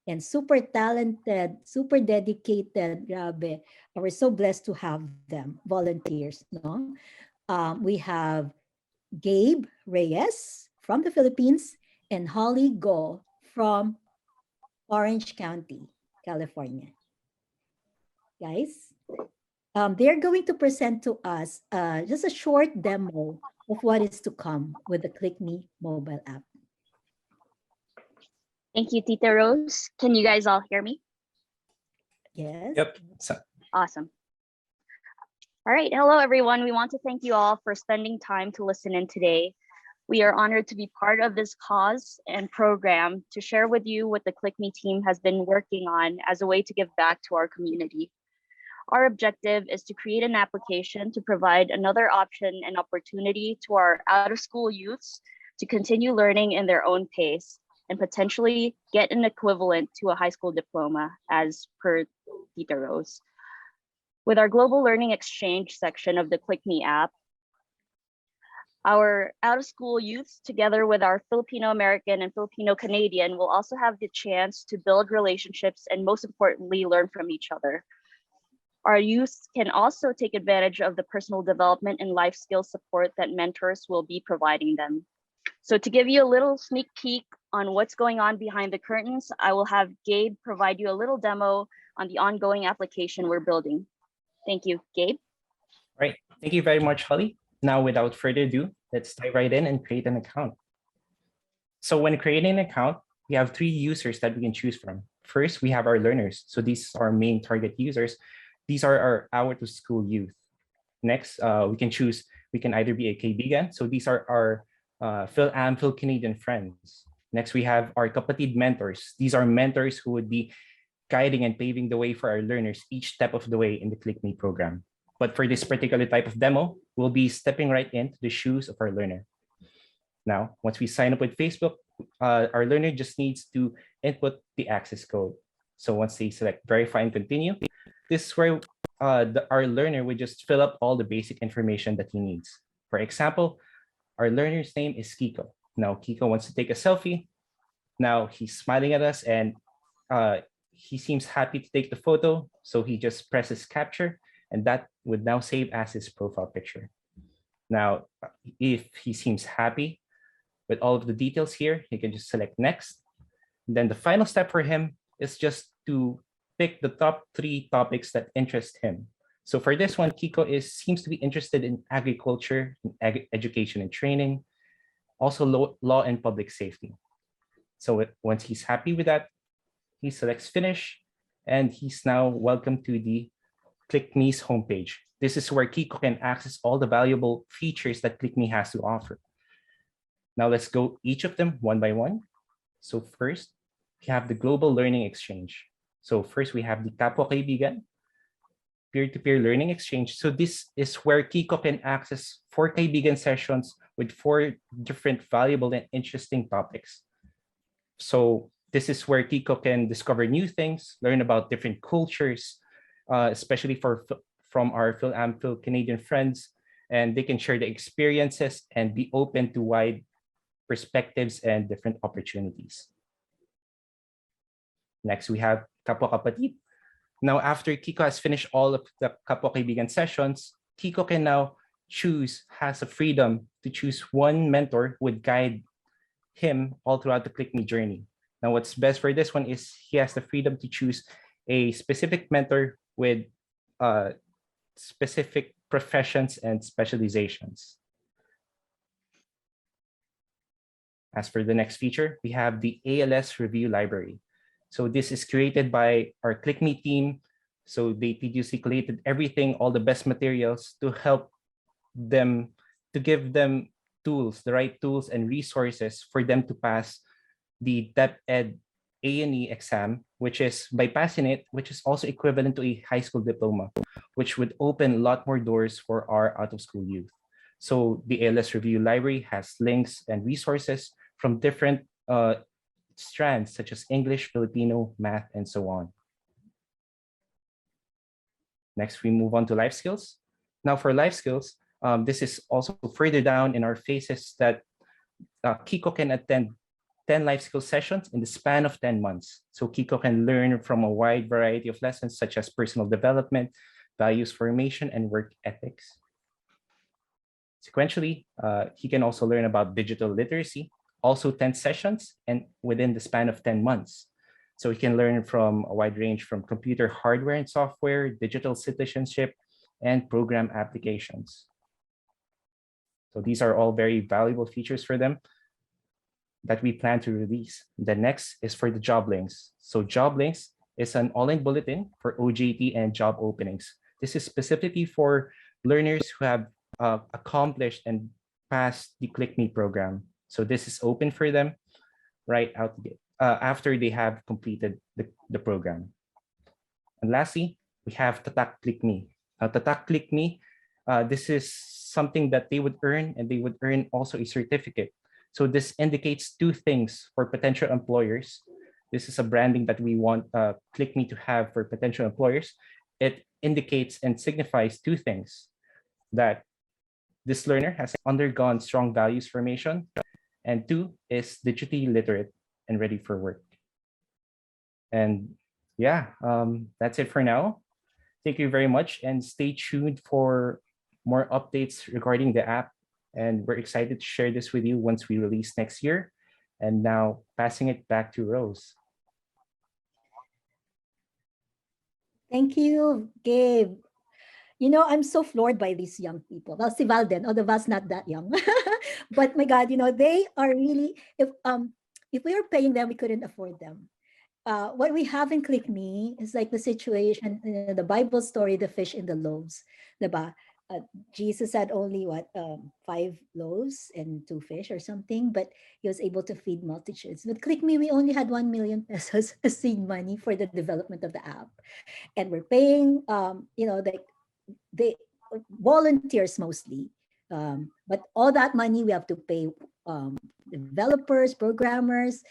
and super talented, super dedicated, grabe. We're so blessed to have them, volunteers, no? We have Gabe Reyes from the Philippines and Holly Go from Orange County, California. Guys, they're going to present to us just a short demo of what is to come with the KLIKme mobile app. Thank you, Tita Rose. Can you guys all hear me? Yes. Yep. Awesome. All right. Hello, everyone. We want to thank you all for spending time to listen in today. We are honored to be part of this cause and program to share with you what the KLIKme team has been working on as a way to give back to our community. Our objective is to create an application to provide another option and opportunity to our out-of-school youths to continue learning in their own pace and potentially get an equivalent to a high school diploma, as per Tita Rose. With our global learning exchange section of the KLIKme app, Our out-of-school youths, together with our Filipino American and Filipino Canadian, will also have the chance to build relationships and, most importantly, learn from each other. Our youths can also take advantage of the personal development and life skill support that mentors will be providing them. So to give you a little sneak peek on what's going on behind the curtains, I will have Gabe provide you a little demo on the ongoing application we're building. Thank you, Gabe. All right, thank you very much, Holly. Now, without further ado, let's dive right in and create an account. So when creating an account, we have 3 users that we can choose from. First, we have our learners. So these are our main target users. These are our out-of-school youth. Next, we can either be a Kaibigan. So these are our Phil-Canadian friends. Next, we have our Kapatid mentors. These are mentors who would be guiding and paving the way for our learners each step of the way in the KLIKme program. But for this particular type of demo, we'll be stepping right into the shoes of our learner. Now, once we sign up with Facebook, our learner just needs to input the access code. So once they select verify and continue, this is where our learner would just fill up all the basic information that he needs. For example, our learner's name is Kiko. Now, Kiko wants to take a selfie. Now, he's smiling at us and he seems happy to take the photo. So he just presses capture, and that would now save as his profile picture. Now, if he seems happy with all of the details here, he can just select next. And then the final step for him is just to pick the top 3 topics that interest him. So for this one, Kiko seems to be interested in agriculture, education and training, also law and public safety. So once he's happy with that, he selects finish, and he's now welcome to the KLIKme's homepage. This is where Kiko can access all the valuable features that KLIKme has to offer. Now let's go each of them one by one. So first, we have the Global Learning Exchange. So first we have the Kapwa Kaibigan, peer-to-peer learning exchange. So this is where Kiko can access 4 Kaibigan sessions with 4 different valuable and interesting topics. So this is where Kiko can discover new things, learn about different cultures, especially from our Phil-Canadian friends, and they can share the experiences and be open to wide perspectives and different opportunities. Next, we have Kapwa Kapatid. Now, after Kiko has finished all of the Kapwa Kaibigan sessions, Kiko can now has the freedom to choose one mentor who would guide him all throughout the KLIKme journey. Now, what's best for this one is he has the freedom to choose a specific mentor with specific professions and specializations. As for the next feature, we have the ALS Review Library. So this is created by our KLIKme team. So they previously collated everything, all the best materials to help them, to give them tools, the right tools and resources for them to pass the DepEd A&E exam, which is, by passing it, which is also equivalent to a high school diploma, which would open a lot more doors for our out-of-school youth. So the ALS Review Library has links and resources from different strands, such as English, Filipino, math, and so on. Next, we move on to life skills. Now for life skills, this is also further down in our phases that Kiko can attend 10 life skill sessions in the span of 10 months. So Kiko can learn from a wide variety of lessons such as personal development, values formation, and work ethics. Sequentially, he can also learn about digital literacy, also 10 sessions and within the span of 10 months. So he can learn from a wide range from computer hardware and software, digital citizenship, and program applications. So these are all very valuable features for them that we plan to release. The next is for the job links. So job links is an online bulletin for OJT and job openings. This is specifically for learners who have accomplished and passed the KLIKme program. So this is open for them right out the gate, after they have completed the program. And lastly, we have Tatak KLIKme. Now, Tatak KLIKme, this is something that they would earn, and they would earn also a certificate. So this indicates 2 things for potential employers. This is a branding that we want KLIKme to have for potential employers. It indicates and signifies 2 things: that This learner has undergone strong values formation, and 2 is digitally literate and ready for work. And yeah, that's it for now. Thank you very much, and stay tuned for more updates regarding the app. And we're excited to share this with you once we release next year. And now passing it back to Rose. Thank you, Gabe. You know, I'm so floored by these young people. Well, si Valden, although Val's not that young. But my God, you know, they are really, if we were paying them, we couldn't afford them. What we have in KLIKme is like the situation, the Bible story, the fish in the loaves. Diba? Jesus had only 5 loaves and 2 fish or something, but he was able to feed multitudes. With KLIKme, we only had 1 million pesos as seed money for the development of the app, and we're paying, they volunteers mostly, but all that money we have to pay developers, programmers,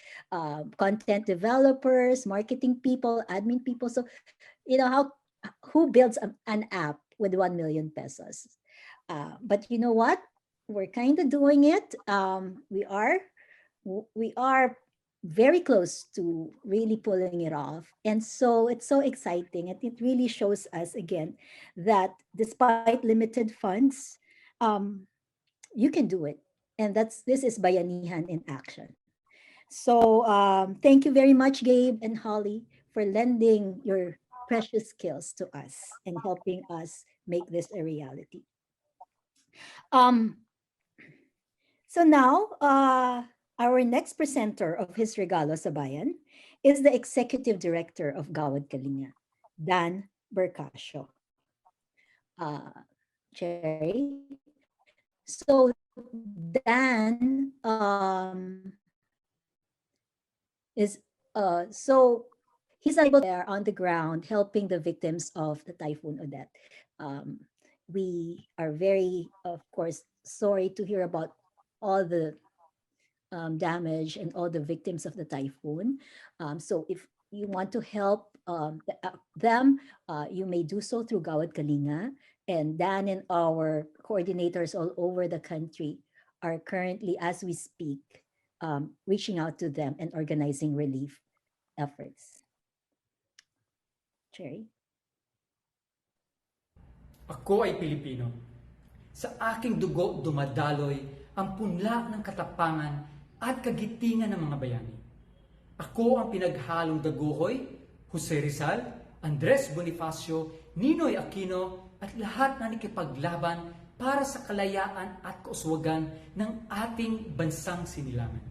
content developers, marketing people, admin people. So, you know, who builds an app with 1 million pesos? But you know what? We're kind of doing it. We are very close to really pulling it off. And so it's so exciting. And it really shows us again that despite limited funds, you can do it. And this is Bayanihan in action. So thank you very much, Gabe and Holly, for lending your precious skills to us and helping us make this a reality. So now, our next presenter of his Regalo sa Bayan is the Executive Director of Gawad Kalinga, Dan Bercasio. Cherry. So Dan is he's able there on the ground helping the victims of the Typhoon Odette. We are very, of course, sorry to hear about all the damage and all the victims of the typhoon. So if you want to help them, you may do so through Gawad Kalinga. And Dan and our coordinators all over the country are currently, as we speak, reaching out to them and organizing relief efforts. Cherry? Ako ay Pilipino. Sa aking dugo dumadaloy ang punla ng katapangan at kagitingan ng mga bayani. Ako ang pinaghalong daguhoy, Jose Rizal, Andres Bonifacio, Ninoy Aquino at lahat na nakipaglaban para sa kalayaan at kauswagan ng ating bansang sinilangan.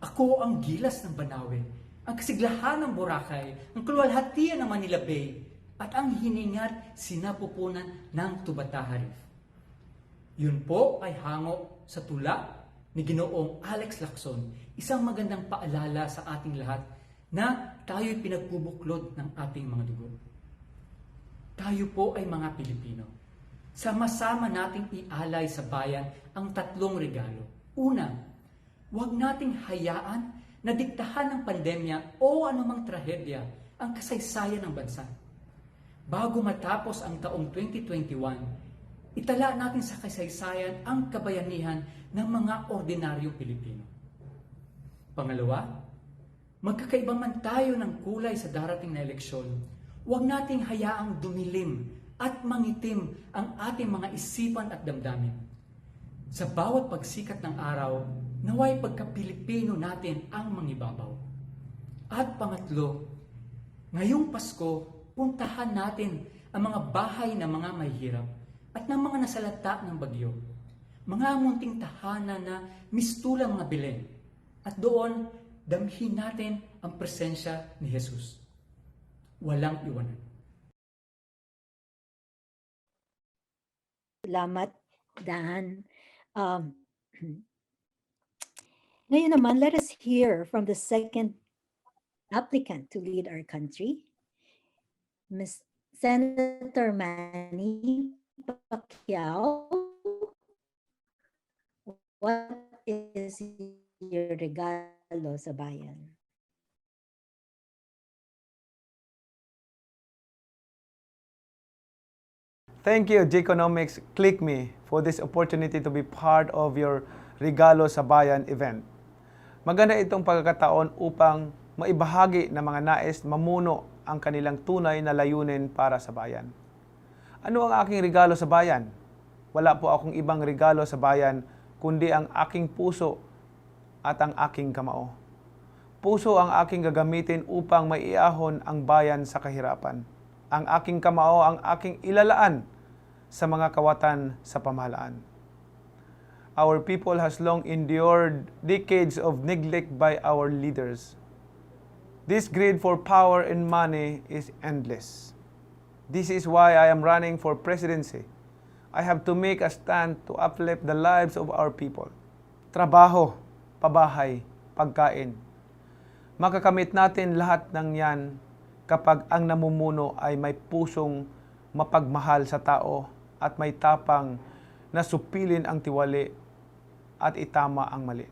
Ako ang gilas ng Banawe, ang kasiglahan ng Boracay, ang kaluwalhatian ng Manila Bay, at ang hiningat sinapupunan ng Tubata-Harif. Yun po ay hango sa tula ni Ginoong Alex Lacson, isang magandang paalala sa ating lahat na tayo'y pinagbubuklod ng ating mga dugo. Tayo po ay mga Pilipino. Sama-sama nating ialay sa bayan ang 3 regalo. Una, huwag nating hayaan na diktahan ng pandemya o anumang trahedya ang kasaysayan ng bansa. Bago matapos ang taong 2021, itala natin sa kasaysayan ang kabayanihan ng mga ordinaryong Pilipino. Pangalawa, magkakaiba man tayo ng kulay sa darating na eleksyon, huwag nating hayaang dumilim at mangitim ang ating mga isipan at damdamin. Sa bawat pagsikat ng araw, naway pagka-Pilipino natin ang mangibabaw. At pangatlo, ngayong Pasko, puntahan natin ang mga bahay ng mga mahihirap at ng mga nasalata ng bagyo. Mga munting tahanan na mistulang mga Belen. At doon, damhin natin ang presensya ni Jesus. Walang iwanan. Salamat, Dan. Ngayon naman, let us hear from the second applicant to lead our country, Ms. Senator Manny Pacquiao. What is your regalo sa bayan? Thank you, Geconomics KLIKme, for this opportunity to be part of your Regalo sa Bayan event. Maganda itong pagkakataon upang maibahagi ng mga nais mamuno ang kanilang tunay na layunin para sa bayan. Ano ang aking regalo sa bayan? Wala po akong ibang regalo sa bayan kundi ang aking puso at ang aking kamao. Puso ang aking gagamitin upang maiahon ang bayan sa kahirapan. Ang aking kamao ang aking ilalaan sa mga kawatan sa pamahalaan. Our people has long endured decades of neglect by our leaders. This greed for power and money is endless. This is why I am running for presidency. I have to make a stand to uplift the lives of our people. Trabaho, pabahay, pagkain. Makakamit natin lahat ng yan kapag ang namumuno ay may pusong mapagmahal sa tao at may tapang na supilin ang tiwali at itama ang mali.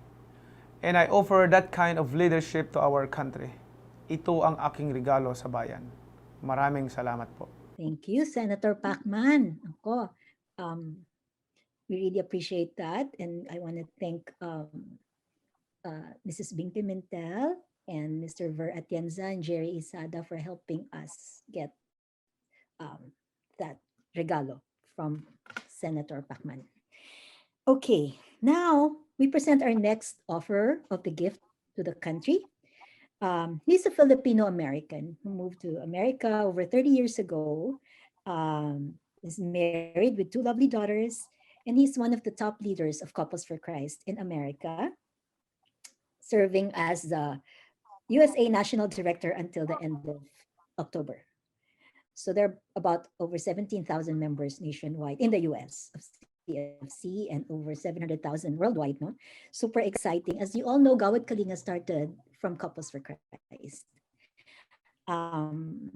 And I offer that kind of leadership to our country. Ito ang aking regalo sa bayan. Maraming salamat po. Thank you, Senator Pacman. Ako, we really appreciate that. And I want to thank Mrs. Bing Pimentel and Mr. Ver Atienza and Jerry Isada for helping us get that regalo from Senator Pacman. Okay, now we present our next offer of the gift to the country. He's a Filipino-American who moved to America over 30 years ago. Is married with 2 lovely daughters, and he's one of the top leaders of Couples for Christ in America, serving as the USA National Director until the end of October. So there are about over 17,000 members nationwide in the US of CFC and over 700,000 worldwide. No? Super exciting. As you all know, Gawad Kalinga started from Couples for Christ. And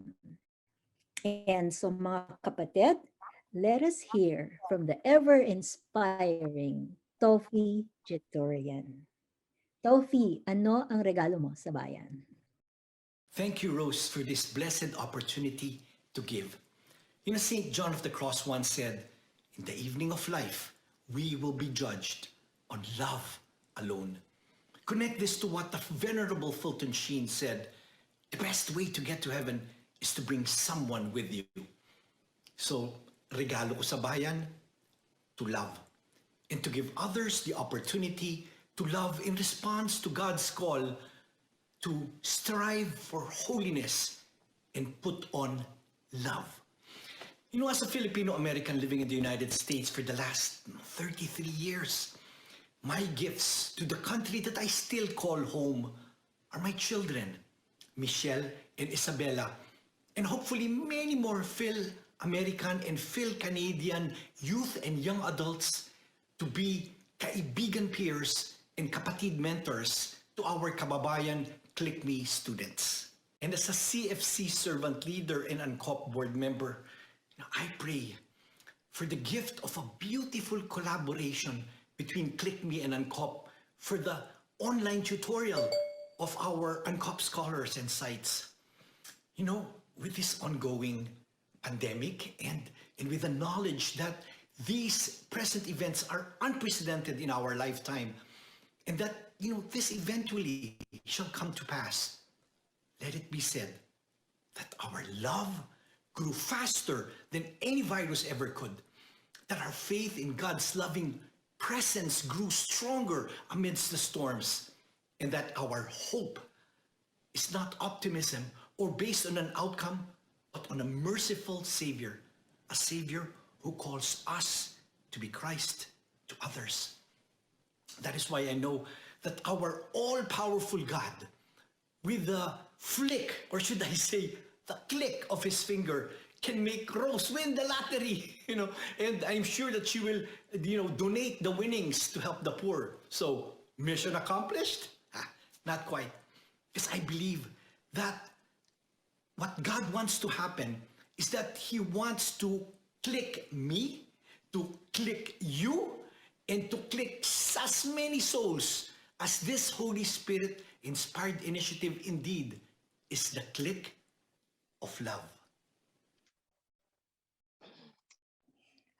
so mga kapatid, let us hear from the ever-inspiring Toffee Jeturian. Toffee, ano ang regalo mo sa bayan? Thank you, Rose, for this blessed opportunity to give. You know, St. John of the Cross once said, in the evening of life, we will be judged on love alone. Connect this to what the Venerable Fulton Sheen said, the best way to get to heaven is to bring someone with you. So, regalo ko sa bayan, to love. And to give others the opportunity to love in response to God's call to strive for holiness and put on love. You know, as a Filipino-American living in the United States for the last 33 years, my gifts to the country that I still call home are my children, Michelle and Isabella, and hopefully many more Phil-American and Phil-Canadian youth and young adults to be Kaibigan peers and Kapatid mentors to our kababayan KLIKme students. And as a CFC servant leader and ANCOP board member, I pray for the gift of a beautiful collaboration between KLIKme and ANCOP for the online tutorial of our ANCOP scholars and sites. You know, with this ongoing pandemic and with the knowledge that these present events are unprecedented in our lifetime, and that, you know, this eventually shall come to pass, let it be said that our love grew faster than any virus ever could, that our faith in God's loving presence grew stronger amidst the storms, and that our hope is not optimism or based on an outcome, but on a merciful Savior, a Savior who calls us to be Christ to others. That is why I know that our all-powerful God, with the flick, or should I say, the click of his finger, can make Rose win the lottery, you know, and I'm sure that she will, you know, donate the winnings to help the poor. So, mission accomplished? Not quite. Because I believe that what God wants to happen is that he wants to click me, to click you, and to click as many souls as this Holy Spirit inspired initiative indeed is the click of love.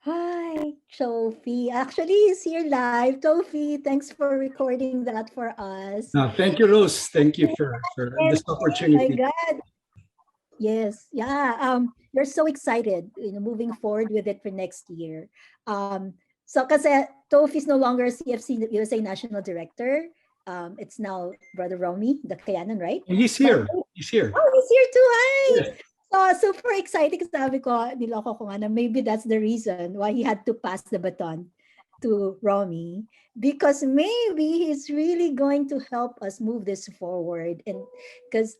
Hi, Toffee. Actually, he's here live. Toffee, thanks for recording that for us. Thank you, Rose. Thank you for this Oh my opportunity. God. Yes, yeah. You're so excited, moving forward with it for next year. So kasi Toffee is no longer CFC USA National Director. It's now Brother Romy, the Kayanan, right? He's here. He's here. Oh, he's here too. Hi. Yes. So super excited kasi sabi ko, niloko ko nga na maybe that's the reason why he had to pass the baton to Romy, because maybe he's really going to help us move this forward. And because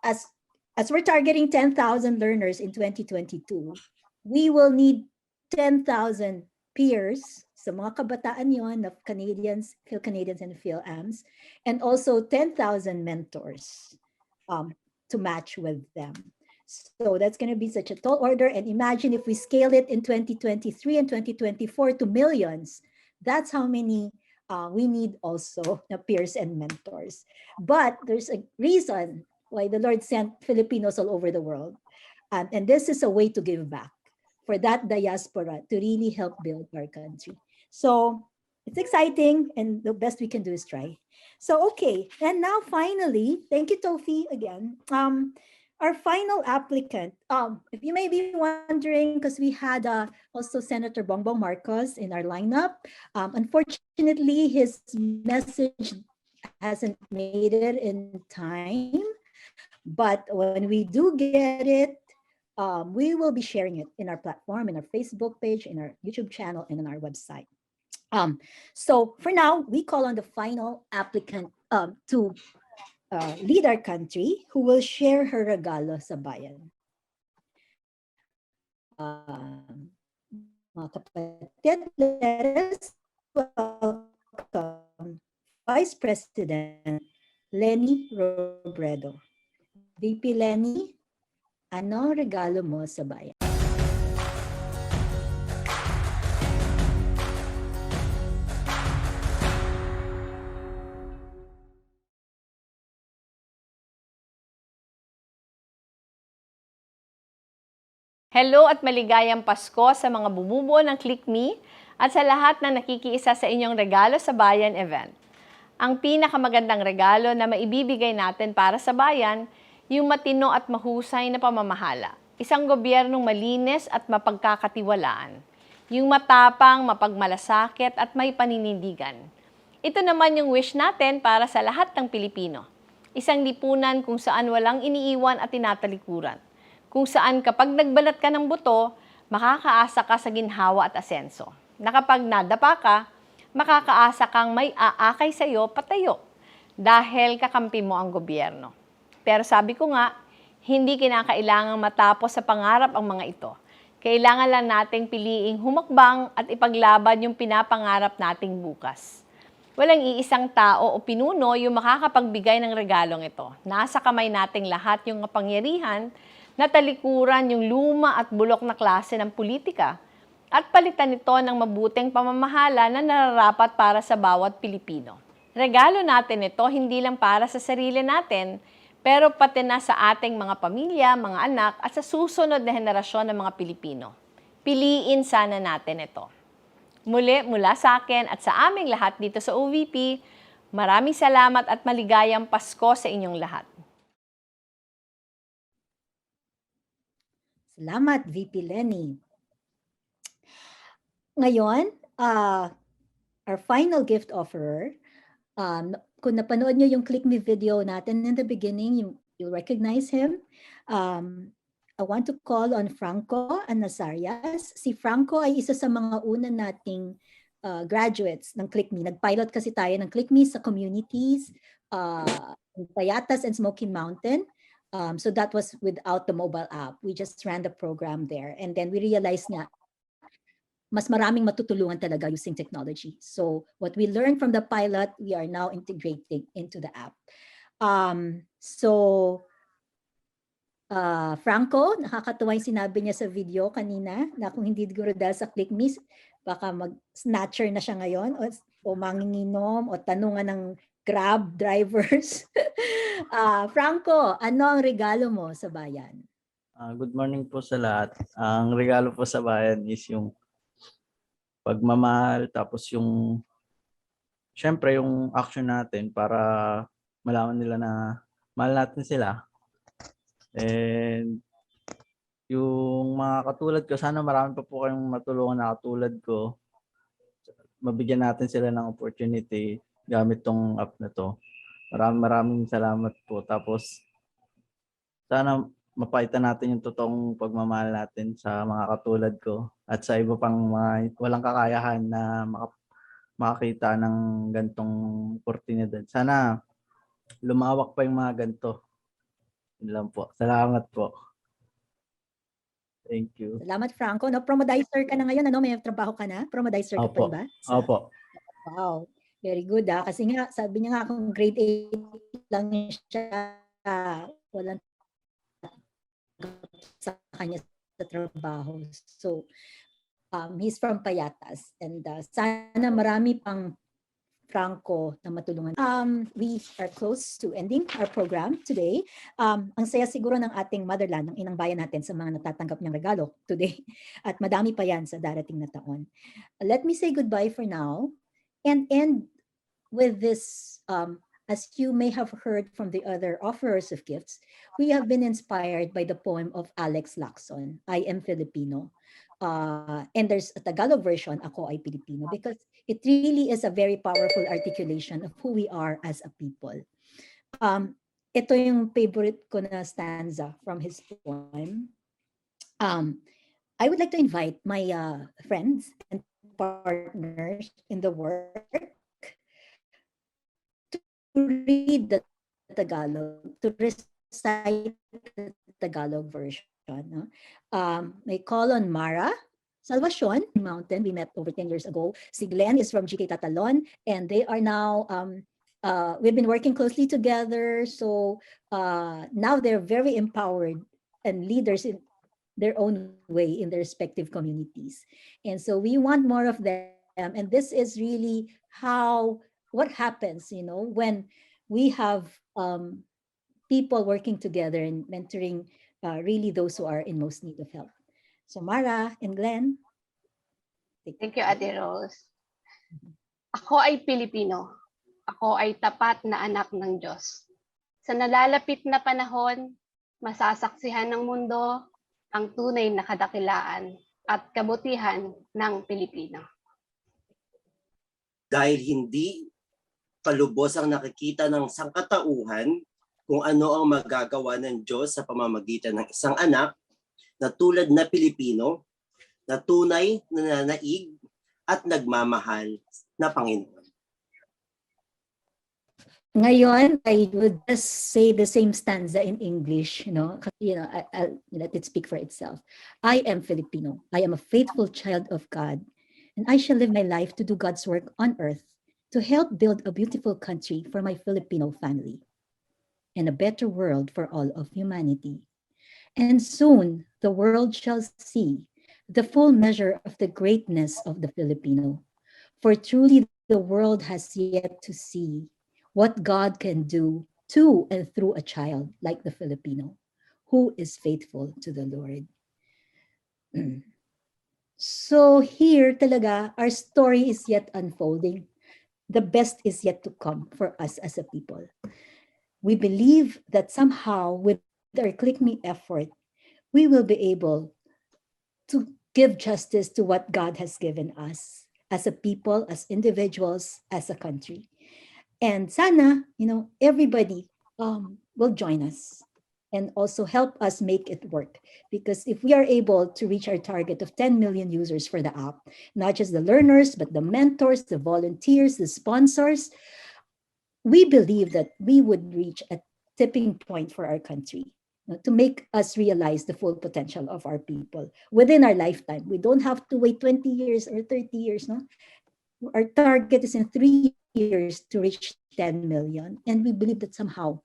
as we're targeting 10,000 learners in 2022, we will need 10,000 peers sa mga kabataan yon of Canadians, Phil-Canadians and Phil-Ams, and also 10,000 mentors to match with them. So that's going to be such a tall order. And imagine if we scale it in 2023 and 2024 to millions. That's how many we need also na peers and mentors. But there's a reason why the Lord sent Filipinos all over the world. And this is a way to give back for that diaspora to really help build our country. So it's exciting, and the best we can do is try. So, okay. And now finally, thank you, Toffee, again. Our final applicant, if you may be wondering, because we had also Senator Bongbong Marcos in our lineup. Unfortunately, his message hasn't made it in time. But when we do get it, we will be sharing it in our platform, in our Facebook page, in our YouTube channel, and on our website. So for now, we call on the final applicant to lead our country, who will share her regalo sa bayan. Mga kapatid, let us welcome Vice President Leni Robredo. VP Leni, ano regalo mo sa bayan? Hello at maligayang Pasko sa mga bumubuo ng KLIKme at sa lahat na nakikiisa sa inyong Regalo sa Bayan event. Ang pinakamagandang regalo na maibibigay natin para sa bayan, yung matino at mahusay na pamamahala. Isang gobyernong malinis at mapagkakatiwalaan. Yung matapang, mapagmalasakit at may paninindigan. Ito naman yung wish natin para sa lahat ng Pilipino. Isang lipunan kung saan walang iniiwan at tinatalikuran. Kung saan kapag nagbalat ka ng buto, makakaasa ka sa ginhawa at asenso. Na kapag nadapa ka, makakaasa kang may aakay sa iyo patayo dahil kakampi mo ang gobyerno. Pero sabi ko nga, hindi kinakailangang matapos sa pangarap ang mga ito. Kailangan lang nating piliing humakbang at ipaglaban yung pinapangarap nating bukas. Walang iisang tao o pinuno yung makakapagbigay ng regalong ito. Nasa kamay nating lahat yung kapangyarihan na talikuran yung luma at bulok na klase ng politika at palitan ito ng mabuting pamamahala na nararapat para sa bawat Pilipino. Regalo natin ito hindi lang para sa sarili natin, pero pati na sa ating mga pamilya, mga anak at sa susunod na henerasyon ng mga Pilipino. Piliin sana natin ito. Muli, mula sa akin at sa aming lahat dito sa OVP, maraming salamat at maligayang Pasko sa inyong lahat. Salamat, VP Leni. Ngayon, our final gift offerer, kung napanood nyo yung KLIKme video natin in the beginning, you'll recognize him. I want to call on Franco Anasarias. Si Franco ay isa sa mga una nating graduates ng KLIKme. Nag-pilot kasi tayo ng KLIKme sa communities, Payatas and Smoky Mountain. So that was without the mobile app. We just ran the program there. And then we realized na mas maraming matutulungan talaga using technology. So what we learned from the pilot, we are now integrating into the app. Franco, nakakatuwa yung sinabi niya sa video kanina na kung hindi siguro dahil sa KLIKme, baka mag-snatcher na siya ngayon o manginginom o tanungan ng Grab drivers. Franco, ano ang regalo mo sa bayan? Good morning po sa lahat. Ang regalo po sa bayan is yung pagmamahal, tapos yung syempre yung action natin para malaman nila na mahal natin sila. And yung mga katulad ko, sana marami pa po kayong matulungan na katulad ko. Mabigyan natin sila ng opportunity gamit tong app na to. Maraming salamat po. Tapos sana mapaitan natin yung totoong pagmamahal natin sa mga katulad ko at sa iba pang mga walang kakayahan na makakita ng gantong oportunidad. Sana lumawak pa yung mga ganito. Yun lang po. Salamat po. Thank you. Salamat, Franco. No, promodizer ka na ngayon. Ano? May trabaho ka na? Promodizer ka pa Opo. ba? Opo. Wow. Very good, ah. Kasi nga, sabi niya nga kung grade 8 lang siya, walang sa kanya sa trabaho. So, he's from Payatas. And sana marami pang Franco na matulungan. We are close to ending our program today. Ang saya siguro ng ating motherland, ng inang bayan natin sa mga natatanggap niyang regalo today. At madami pa yan sa darating na taon. Let me say goodbye for now and end with this. As you may have heard from the other offerers of gifts, we have been inspired by the poem of Alex Lacson, I Am Filipino. And there's a Tagalog version, Ako ay Pilipino, because it really is a very powerful articulation of who we are as a people. Ito yung favorite ko na stanza from his poem. I would like to invite my friends and partners in the work to read the Tagalog, to recite the Tagalog version. No? May call on Mara Salvacion Mountain. We met over 10 years ago. Si Glenn is from GK Tatalon, and they are now, we've been working closely together. So now they're very empowered and leaders in their own way in their respective communities. And so we want more of them. And this is really what happens, when we have people working together and mentoring really those who are in most need of help. So Mara and Glenn. Thank you, Ate Rose. Ako ay Pilipino. Ako ay tapat na anak ng Diyos. Sa nalalapit na panahon, masasaksihan ng mundo ang tunay na kadakilaan at kabutihan ng Pilipino. Dahil hindi palubos ang nakikita ng sangkatauhan kung ano ang magagawa ng Diyos sa pamamagitan ng isang anak na tulad na Pilipino, na tunay na nananaig at nagmamahal na Panginoon. Ngayon, I would just say the same stanza in English, I'll let it speak for itself. I am Filipino. I am a faithful child of God, and I shall live my life to do God's work on earth, to help build a beautiful country for my Filipino family and a better world for all of humanity. And soon the world shall see the full measure of the greatness of the Filipino. For truly the world has yet to see what God can do to and through a child like the Filipino, who is faithful to the Lord. So here talaga, our story is yet unfolding. The best is yet to come for us as a people. We believe that somehow with our KLIKme effort, we will be able to give justice to what God has given us as a people, as individuals, as a country. And sana, everybody will join us and also help us make it work. Because if we are able to reach our target of 10 million users for the app, not just the learners, but the mentors, the volunteers, the sponsors, we believe that we would reach a tipping point for our country, to make us realize the full potential of our people within our lifetime. We don't have to wait 20 years or 30 years. No? Our target is in 3 years to reach 10 million. And we believe that somehow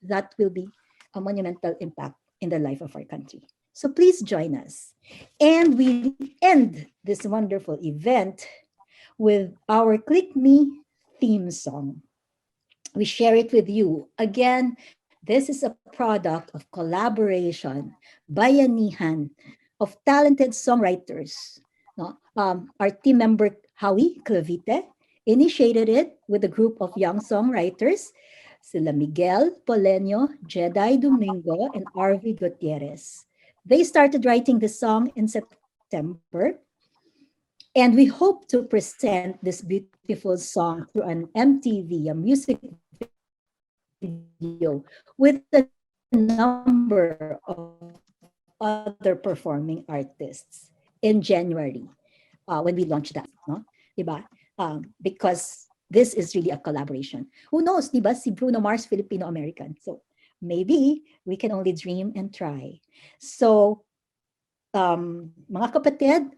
that will be a monumental impact in the life of our country. So please join us. And we end this wonderful event with our KLIKme theme song. We share it with you. Again, This is a product of collaboration, bayanihan, of talented songwriters. No? Our team member, Howie Clavite, initiated it with a group of young songwriters, sila Miguel Polenio, Jedi Domingo, and RV Gutierrez. They started writing the song in September, and we hope to present this beautiful song through an MTV, a music video, with a number of other performing artists in January when we launch that. No? Diba? Because this is really a collaboration. Who knows, diba? Si Bruno Mars, Filipino-American. So maybe we can only dream and try. So, mga kapatid,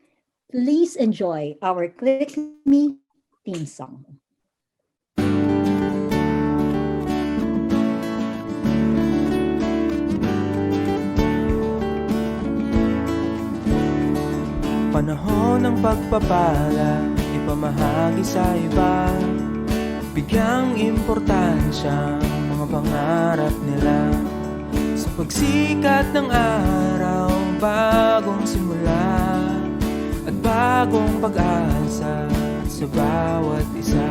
please enjoy our KLIKme theme song. Panahon ng pagpapala, ipamahagi sa iba, bigyang importansya mga pangarap nila. Sa pagsikat ng araw, bagong simula at bagong pag-asa sa bawat isa.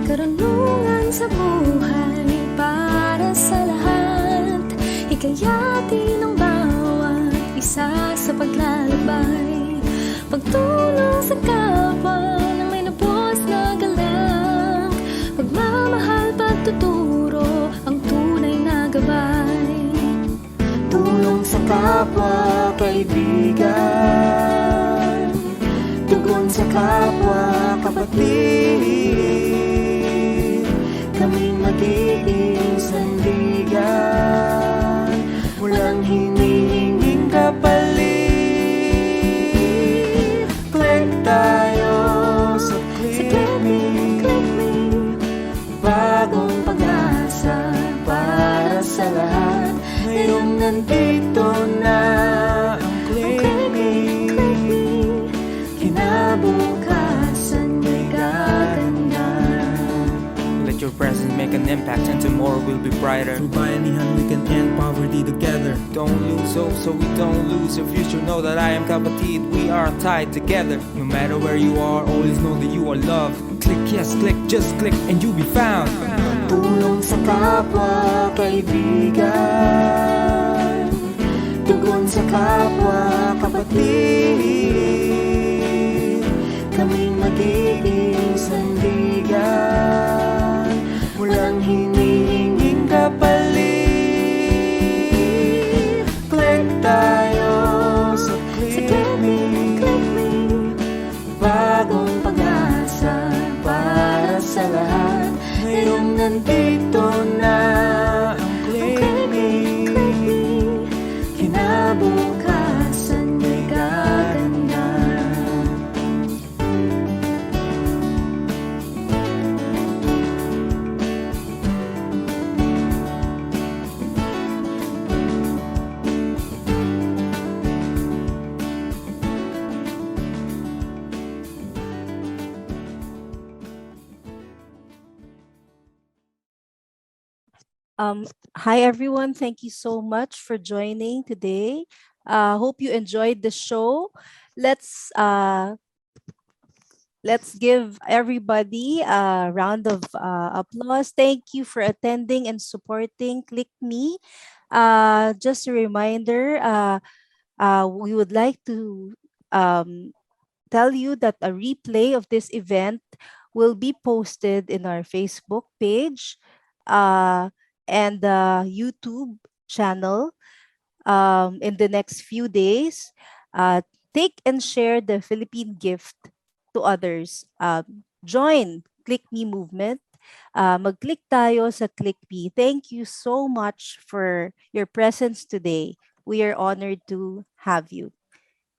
Karunungan sa buhay para sa lahat, hikayati ng bawat isa sa paglalakbay, pagtulong sa kapwa ng may lubos na galak, pagmamahal, pagtuturo ang tunay na gabay. Tulong sa kapwa, kaibigan, tugon sa kapwa, kapatid, kaming magiging sandigan, walang hinihinging kapalit. Click tayo sa KLIKme, bagong pag-asa para sa lahat. Ngayong nandito na ang KLIKme, kinabukasan may gaganda. Let your presence make an impact and tomorrow will be brighter. Through bayanihan we can end poverty together. Don't lose hope so we don't lose our future. Know that I am Kapatid, we are tied together. No matter where you are, always know that you are loved. Click, yes, click, just click and you'll be found. Tulong sa kapwa, kaibigan, tugon sa kapwa, kapatid, kaming magiging sandigan, walang hinihinging kapalit. Click tayo sa KLIKme, bagong pag-asa para sa lahat. Ngayong nandito na ang KLIKme, kinabukasan may gaganda. Hi everyone, thank you so much for joining today. Hope you enjoyed the show. Let's give everybody a round of applause. Thank you for attending and supporting KLIKme. Just a reminder, we would like to tell you that a replay of this event will be posted in our Facebook page and the YouTube channel in the next few days. Take and share the Philippine gift to others. Join KLIKme movement. Mag-click tayo sa KLIKme. Thank you so much for your presence today. We are honored to have you.